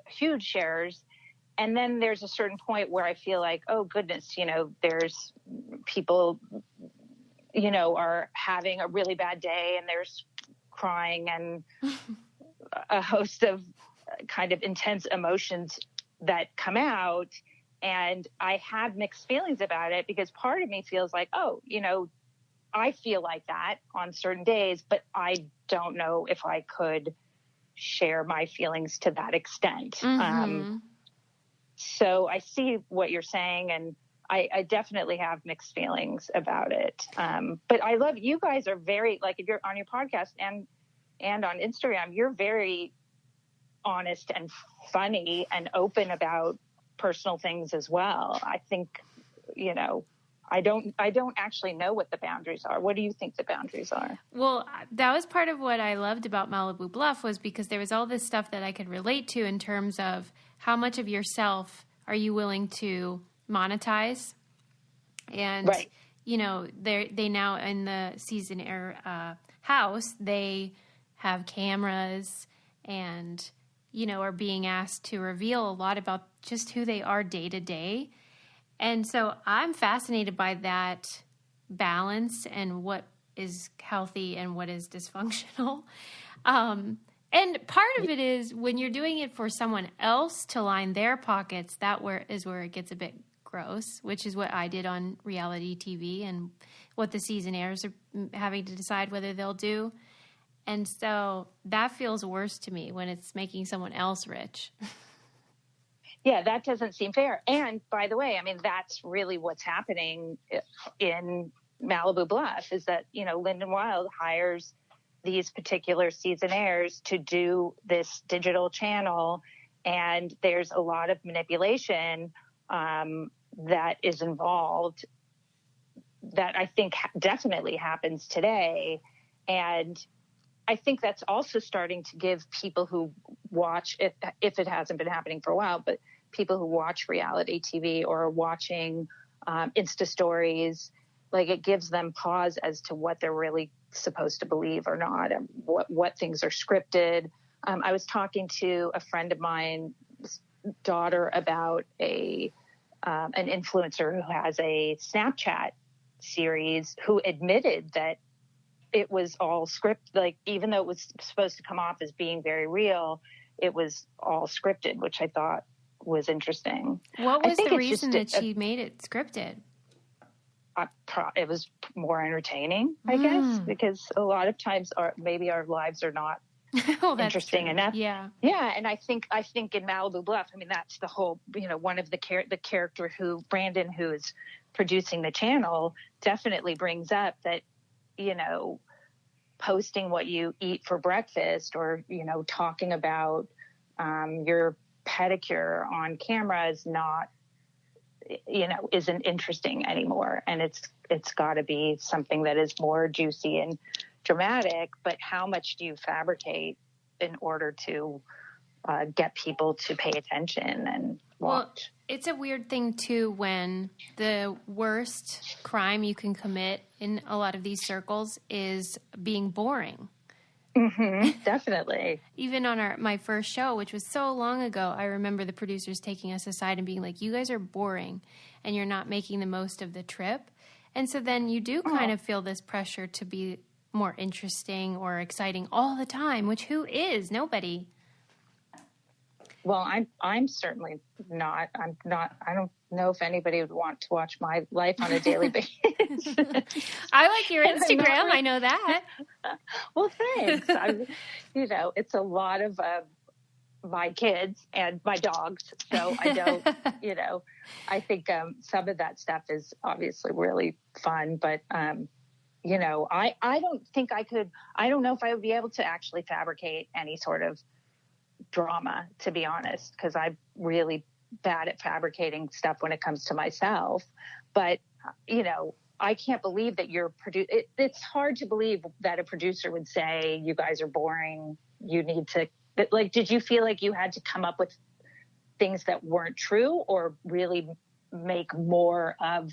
huge sharers. And then there's a certain point where I feel like, oh goodness, there's people, are having a really bad day and there's crying and a host of kind of intense emotions that come out. And I have mixed feelings about it because part of me feels like, I feel like that on certain days, but I don't know if I could share my feelings to that extent. Mm-hmm. So I see what you're saying, and I definitely have mixed feelings about it. But I love, you guys are very, like, if you're on your podcast and on Instagram, you're very honest and funny and open about personal things as well. I think, I don't actually know what the boundaries are. What do you think the boundaries are? Well, that was part of what I loved about Malibu Bluff, was because there was all this stuff that I could relate to in terms of how much of yourself are you willing to monetize? And, right. They now in the seasonaire house, they have cameras and, are being asked to reveal a lot about just who they are day to day. And so I'm fascinated by that balance and what is healthy and what is dysfunctional. And part of it is when you're doing it for someone else to line their pockets, is where it gets a bit gross, which is what I did on reality TV and what the seasonaires are having to decide whether they'll do. And so that feels worse to me when it's making someone else rich. Yeah, that doesn't seem fair. And by the way, I mean, that's really what's happening in Malibu Bluff is that, you know, Lyndon Wild hires these particular seasonaires to do this digital channel. And there's a lot of manipulation that is involved that I think definitely happens today. And I think that's also starting to give people who watch, if it hasn't been happening for a while, but people who watch reality TV or are watching Insta stories, like it gives them pause as to what they're really supposed to believe or not, and what things are scripted. I was talking to a friend of mine's daughter about an influencer who has a Snapchat series who admitted that it was all scripted. Like, even though it was supposed to come off as being very real, it was all scripted, which I thought was interesting. What was the reason that she made it scripted? It was more entertaining, I guess, because a lot of times maybe our lives are not interesting enough. Yeah. Yeah. And I think in Malibu Bluff, I mean, that's the whole, you know, one of the character Brandon, who is producing the channel, definitely brings up that, you know, posting what you eat for breakfast or, you know, talking about your pedicure on camera is not, you know, isn't interesting anymore. And it's got to be something that is more juicy and dramatic. But how much do you fabricate in order to get people to pay attention and watch? Well, it's a weird thing too when the worst crime you can commit in a lot of these circles is being boring. Mm-hmm, definitely. Even on my first show, which was so long ago, I remember the producers taking us aside and being like, you guys are boring and you're not making the most of the trip. And so then you do kind of feel this pressure to be more interesting or exciting all the time, which who is? Nobody. Well, I'm certainly not. I'm not. I don't know if anybody would want to watch my life on a daily basis. I like your Instagram. I know that. Well, thanks. You know, it's a lot of my kids and my dogs. So I don't, you know, I think some of that stuff is obviously really fun, but you know, I don't think I could. I don't know if I would be able to actually fabricate any sort of drama, to be honest, because I'm really bad at fabricating stuff when it comes to myself. But, you know, I can't believe that it's hard to believe that a producer would say, you guys are boring. You need to, like, did you feel like you had to come up with things that weren't true or really make more of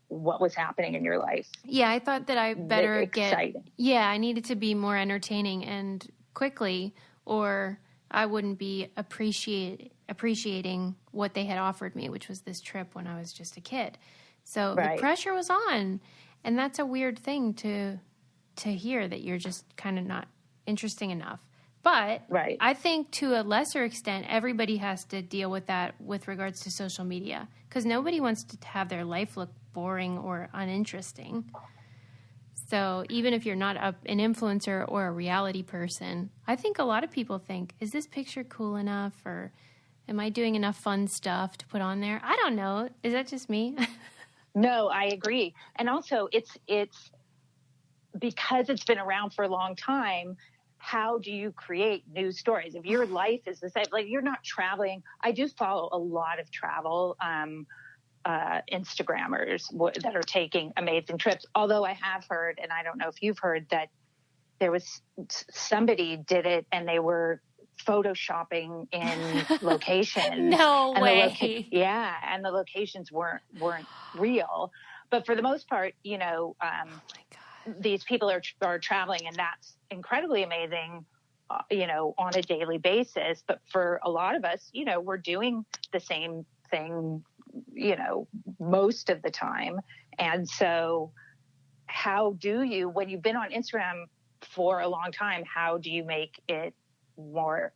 what was happening in your life? Yeah, I thought that I better exciting. I needed to be more entertaining and quickly, or I wouldn't be appreciating what they had offered me, which was this trip when I was just a kid. So the pressure was on, and that's a weird thing to hear, that you're just kind of not interesting enough. But I think to a lesser extent, everybody has to deal with that with regards to social media, because nobody wants to have their life look boring or uninteresting. So even if you're not an influencer or a reality person, I think a lot of people think, is this picture cool enough, or am I doing enough fun stuff to put on there? I don't know. Is that just me? No, I agree. And also it's because it's been around for a long time. How do you create new stories? If your life is the same, like you're not traveling. I do follow a lot of travel Instagrammers that are taking amazing trips. Although I have heard, and I don't know if you've heard, that there was somebody did it and they were photoshopping in locations. No and way. And the locations weren't real. But for the most part, you know, these people are traveling, and that's incredibly amazing, you know, on a daily basis. But for a lot of us, you know, we're doing the same thing, you know, most of the time. And so how do you, when you've been on Instagram for a long time, how do you make it more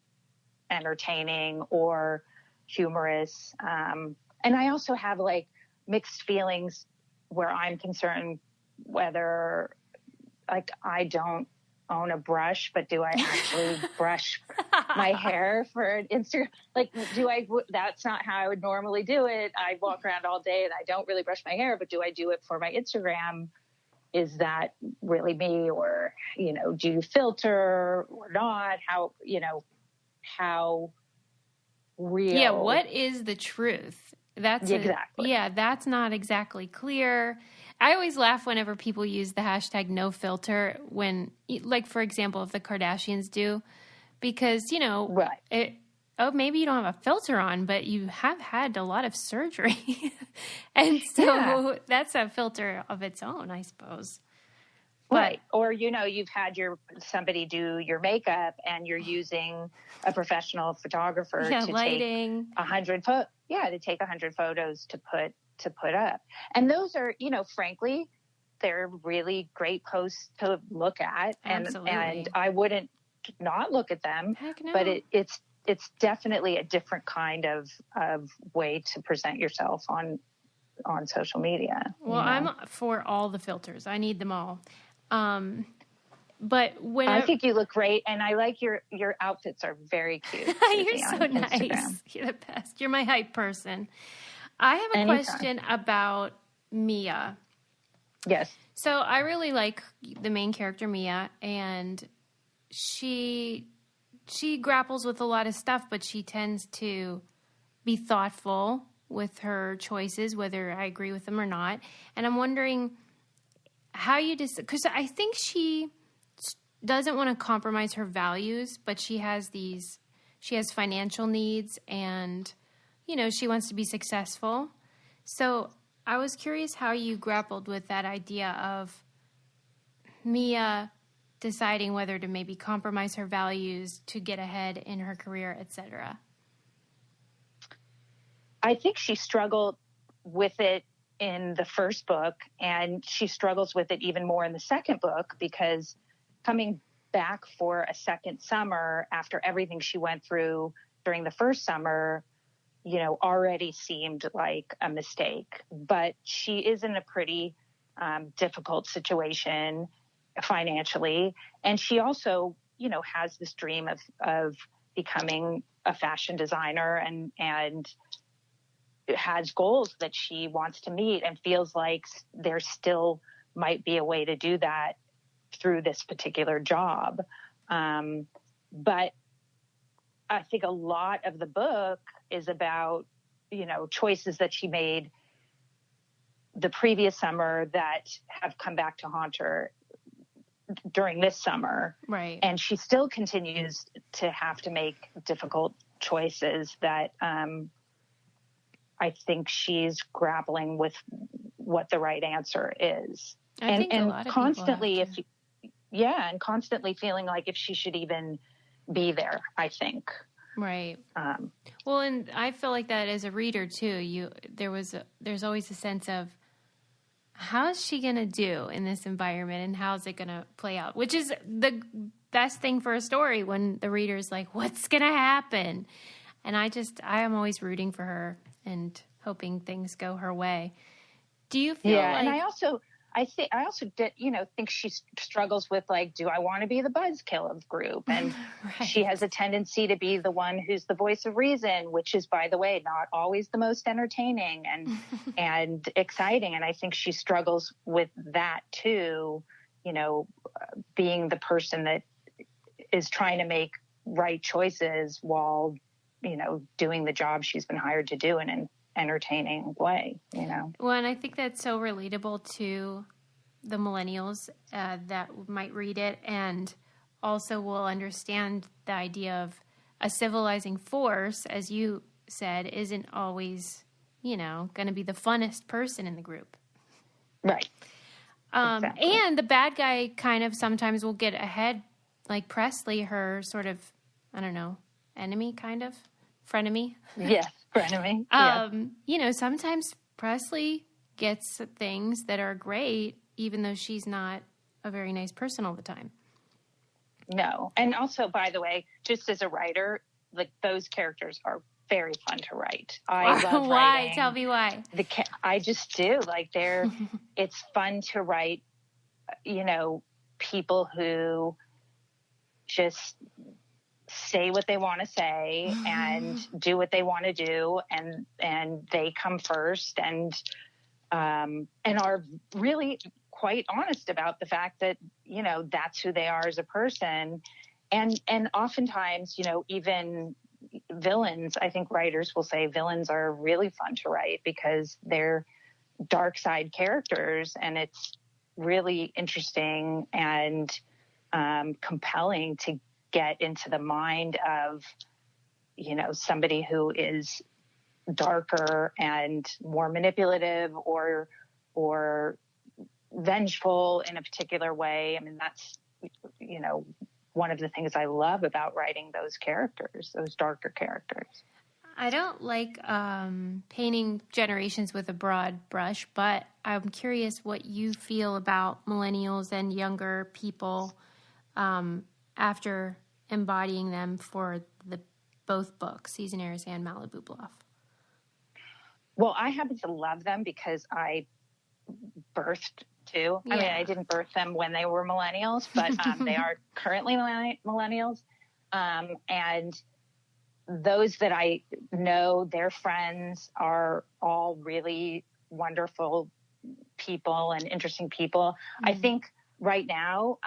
entertaining or humorous? And I also have like mixed feelings where I'm concerned, whether like I don't own a brush, but do I actually brush my hair for an Instagram? Like, that's not how I would normally do it. I walk around all day and I don't really brush my hair, but do I do it for my Instagram? Is that really me? Or, do you filter or not? How real? Yeah. What is the truth? Exactly. That's not exactly clear. I always laugh whenever people use the hashtag no filter when, like, for example, if the Kardashians do, because, right. Maybe you don't have a filter on, but you have had a lot of surgery. And so that's a filter of its own, I suppose. Right. Or, you've had somebody do your makeup and you're using a professional photographer to lighting. take 100 photos to put up. And those are, frankly, they're really great posts to look at. Absolutely. And I wouldn't not look at them. Heck no. But it's definitely a different kind of way to present yourself on social media. Well, I'm for all the filters. I need them all. But when I think you look great, and I like your outfits are very cute. You're so nice. Instagram. You're the best. You're my hype person. I have a question about Mia. Yes. So I really like the main character, Mia, and she grapples with a lot of stuff, but she tends to be thoughtful with her choices, whether I agree with them or not. And I'm wondering how you because I think she doesn't want to compromise her values, but she has financial needs and, she wants to be successful. So I was curious how you grappled with that idea of Mia deciding whether to maybe compromise her values to get ahead in her career, etc. I think she struggled with it in the first book, and she struggles with it even more in the second book, because coming back for a second summer after everything she went through during the first summer, already seemed like a mistake. But she is in a pretty difficult situation financially. And she also, has this dream of becoming a fashion designer and has goals that she wants to meet, and feels like there still might be a way to do that through this particular job. But I think a lot of the book is about, choices that she made the previous summer that have come back to haunt her during this summer. Right. And she still continues to have to make difficult choices that I think she's grappling with what the right answer is. I think a lot of constantly, people have to. And constantly feeling like if she should even be there, I think. Right. Well, and I feel like that as a reader too. There's always a sense of, how is she going to do in this environment, and how is it going to play out? Which is the best thing for a story, when the reader's like, what's going to happen? And I am always rooting for her and hoping things go her way. Do you feel like... and I also think she struggles with, like, do I want to be the buzzkill of the group? And right. She has a tendency to be the one who's the voice of reason, which is, by the way, not always the most entertaining and exciting. And I think she struggles with that too, being the person that is trying to make right choices while, doing the job she's been hired to do in an entertaining way, Well, and I think that's so relatable to the millennials that might read it, and also will understand the idea of a civilizing force, as you said, isn't always, going to be the funnest person in the group. Right. Exactly. And the bad guy kind of sometimes will get ahead, like Presley, her sort of, I don't know, enemy, kind of, frenemy. Yes, frenemy. Sometimes Presley gets things that are great, even though she's not a very nice person all the time. No. And also, by the way, just as a writer, like, those characters are very fun to write. I love why? writing. Tell me why. I just do. Like it's fun to write, people who just say what they want to say and do what they want to do, and they come first and are really quite honest about the fact that, that's who they are as a person. And oftentimes, even villains, I think writers will say villains are really fun to write because they're dark side characters, and it's really interesting and compelling to get into the mind of, somebody who is darker and more manipulative or vengeful in a particular way. I mean, that's, one of the things I love about writing those characters, those darker characters. I don't like painting generations with a broad brush, but I'm curious what you feel about millennials and younger people after embodying them for both books, Seasonaires and Malibu Bluff. Well, I happen to love them because I birthed two. Yeah. I mean, I didn't birth them when they were millennials, but they are currently millennials. And those that I know, their friends are all really wonderful people and interesting people. Mm-hmm. I think right now,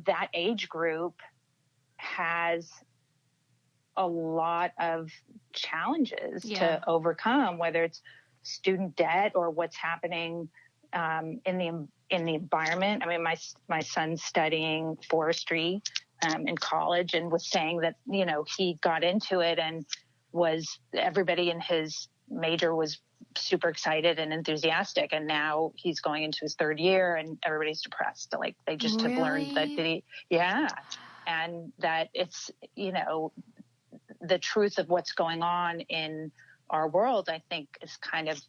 that age group has a lot of challenges to overcome, whether it's student debt or what's happening in the environment. I mean, my son's studying forestry in college and was saying that, he got into it and everybody in his major was super excited and enthusiastic. And now he's going into his third year and everybody's depressed. Like they just have learned that and that it's, the truth of what's going on in our world, I think, is kind of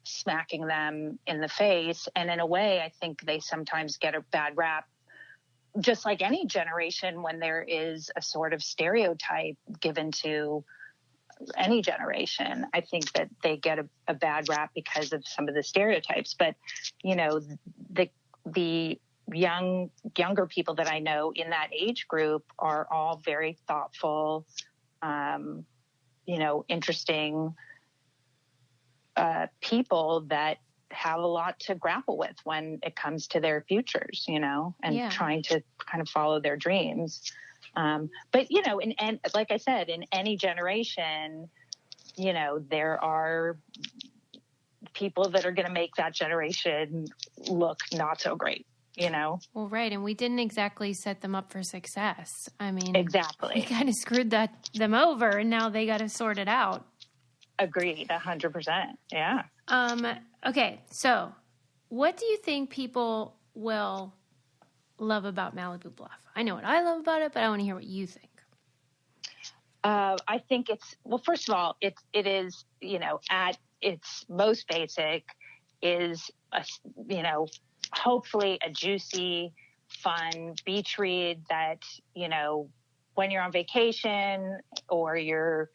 smacking them in the face. And in a way, I think they sometimes get a bad rap, just like any generation, when there is a sort of stereotype given to any generation. I think that they get a bad rap because of some of the stereotypes. But, the younger people that I know in that age group are all very thoughtful, interesting people that have a lot to grapple with when it comes to their futures, and trying to kind of follow their dreams. But, and like I said, in any generation, there are people that are going to make that generation look not so great. Well, right. And we didn't exactly set them up for success. I mean, exactly. We kind of screwed them over and now they got to sort it out. Agreed. 100%. Yeah. Okay. So what do you think people will love about Malibu Bluff? I know what I love about it, but I want to hear what you think. I think first of all, it is, at its most basic is, hopefully a juicy, fun beach read that, when you're on vacation or you're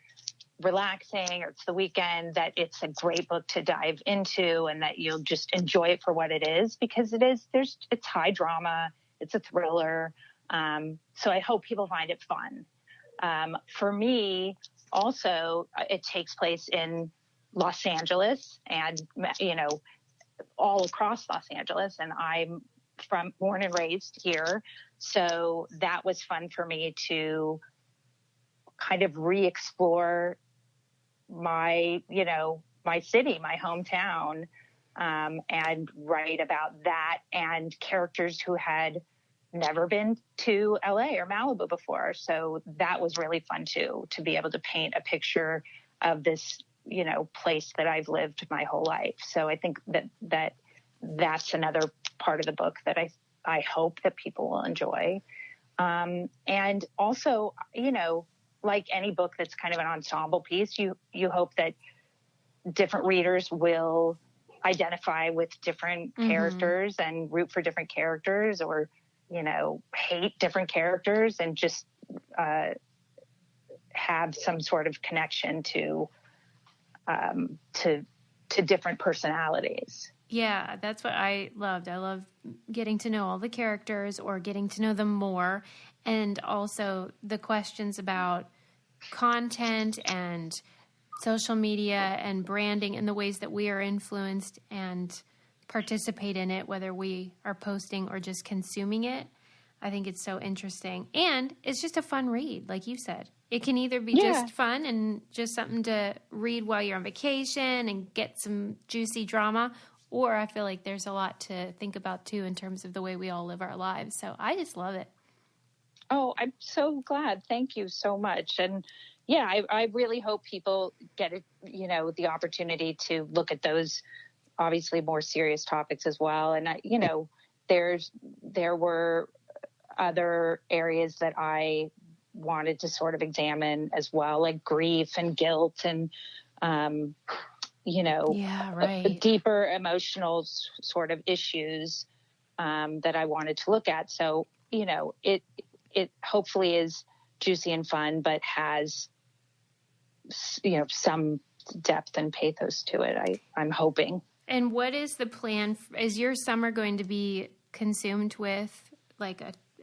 relaxing or it's the weekend, that it's a great book to dive into and that you'll just enjoy it for what it is, because it's high drama. It's a thriller. So I hope people find it fun. For me, also, it takes place in Los Angeles and, all across Los Angeles. And I'm born and raised here. So that was fun for me to kind of re-explore my city, my hometown, and write about that and characters who had never been to LA or Malibu before. So that was really fun too, to be able to paint a picture of this, place that I've lived my whole life. So I think that's another part of the book that I hope that people will enjoy. And also, like any book that's kind of an ensemble piece, you hope that different readers will identify with different characters and root for different characters, or, hate different characters, and just have some sort of connection to different personalities. Yeah, that's what I loved. I love getting to know all the characters or getting to know them more. And also the questions about content and social media and branding and the ways that we are influenced and participate in it, whether we are posting or just consuming it. I think it's so interesting. And it's just a fun read, like you said. It can either be just fun and just something to read while you're on vacation and get some juicy drama, or I feel like there's a lot to think about, too, in terms of the way we all live our lives. So I just love it. Oh, I'm so glad. Thank you so much. And yeah, I really hope people get it, the opportunity to look at those obviously more serious topics as well. And there were other areas that I wanted to sort of examine as well, like grief and guilt and, deeper emotional sort of issues that I wanted to look at. So, it hopefully is juicy and fun, but has, some depth and pathos to it. I'm hoping. And what is the plan? Is your summer going to be consumed with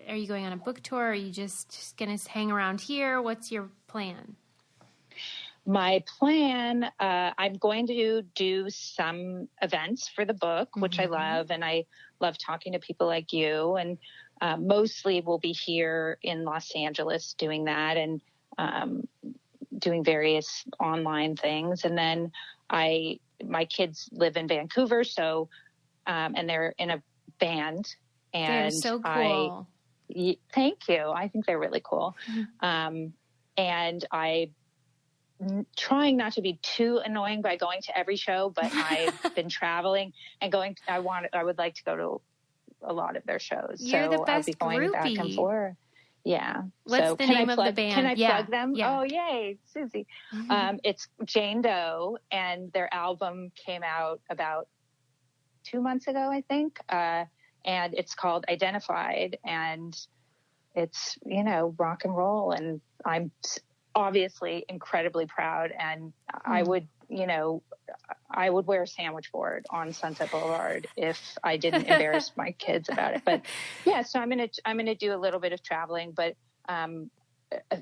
are you going on a book tour? Or are you just going to hang around here? What's your plan? My plan, I'm going to do some events for the book, which I love. And I love talking to people like you. And mostly we'll be here in Los Angeles doing that and doing various online things. And then my kids live in Vancouver, so and they're in a band. And they're so cool. Thank you. I think they're really cool. And I'm trying not to be too annoying by going to every show, but I've been traveling and going. I would like to go to a lot of their shows. You're so the best I'll be going groupie. back and forth. Yeah. What's the name of the band? Can I plug them? Yeah. Oh, yay, Susie. It's Jane Doe, and their album came out about 2 months ago, I think. And it's called Identified, and it's, rock and roll. And I'm obviously incredibly proud. And I would wear a sandwich board on Sunset Boulevard if I didn't embarrass my kids about it. But yeah, so I'm going to do a little bit of traveling, but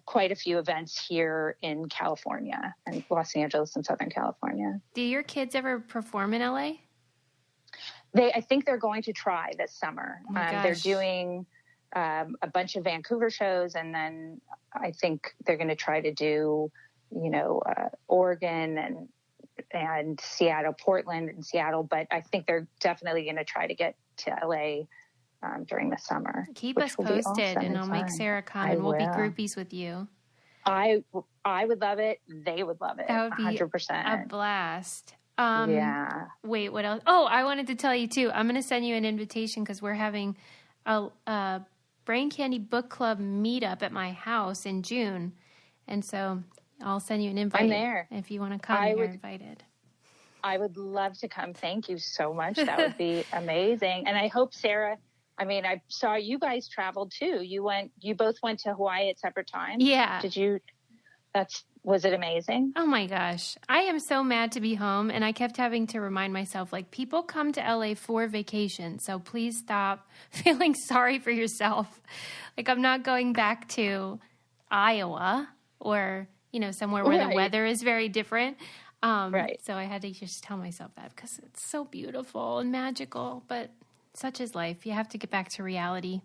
quite a few events here in California and Los Angeles and Southern California. Do your kids ever perform in LA? I think they're going to try this summer. Oh my gosh. They're doing a bunch of Vancouver shows, and then I think they're going to try to do, Oregon and Seattle, Portland and Seattle. But I think they're definitely going to try to get to LA during the summer. Keep us posted, awesome and I'll make Sarah come, and we'll be groupies with you. I would love it. They would love it. That would be 100%. a blast. Yeah. Wait, what else? Oh, I wanted to tell you too. I'm going to send you an invitation because we're having a Brain Candy Book Club meetup at my house in June, and so I'll send you an invite. I'm there. If you want to come, you're invited. I would love to come. Thank you so much. That would be amazing. And I hope Sarah. I mean, I saw you guys traveled too. You both went to Hawaii at separate times. Yeah. Did you? Was it amazing? Oh my gosh. I am so mad to be home, and I kept having to remind myself, people come to LA for vacation, so please stop feeling sorry for yourself. I'm not going back to Iowa or, somewhere where the weather is very different. Right. So I had to just tell myself that because it's so beautiful and magical, but such is life. You have to get back to reality.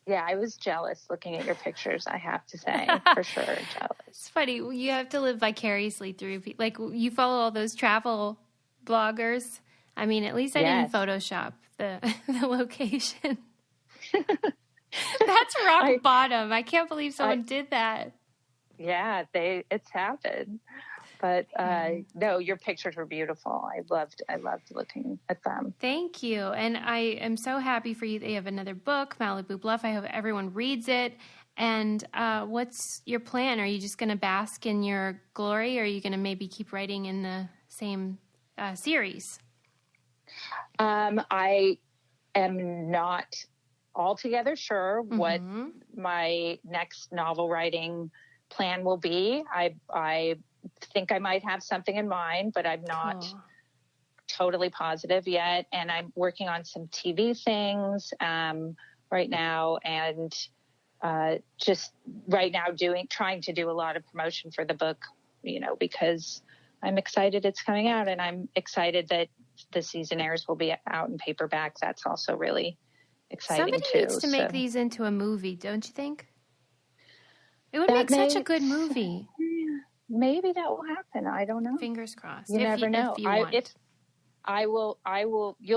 Yeah, I was jealous looking at your pictures, I have to say, for sure, jealous. It's funny. You have to live vicariously through, you follow all those travel bloggers. I mean, at least I didn't Photoshop the location. That's rock bottom. I can't believe someone did that. Yeah, it's happened. But no, your pictures were beautiful. I loved looking at them. Thank you. And I am so happy for you that you have another book, Malibu Bluff. I hope everyone reads it. And what's your plan? Are you just going to bask in your glory, or are you going to maybe keep writing in the same series? I am not altogether sure what my next novel writing plan will be. I think I might have something in mind, but I'm not totally positive yet. And I'm working on some TV things right now, and just right now trying to do a lot of promotion for the book, because I'm excited it's coming out, and I'm excited that the season airs will be out in paperback. That's also really exciting. Somebody needs to make these into a movie, don't you think? It would make such a good movie. Maybe that will happen. I don't know. Fingers crossed. You never know. You'll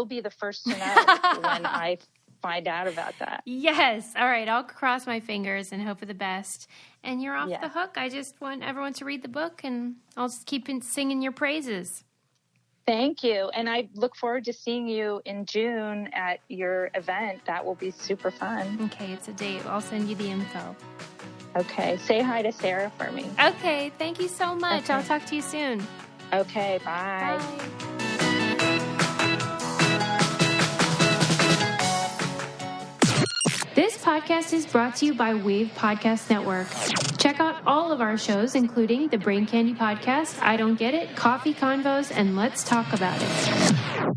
be the first to know when I find out about that. Yes. All right. I'll cross my fingers and hope for the best. And you're off the hook. I just want everyone to read the book, and I'll just keep singing your praises. Thank you. And I look forward to seeing you in June at your event. That will be super fun. Okay. It's a date. I'll send you the info. Okay. Say hi to Sarah for me. Okay. Thank you so much. Okay. I'll talk to you soon. Okay. Bye. Bye. This podcast is brought to you by Wave Podcast Network. Check out all of our shows, including the Brain Candy Podcast, I Don't Get It, Coffee Convos, and Let's Talk About It.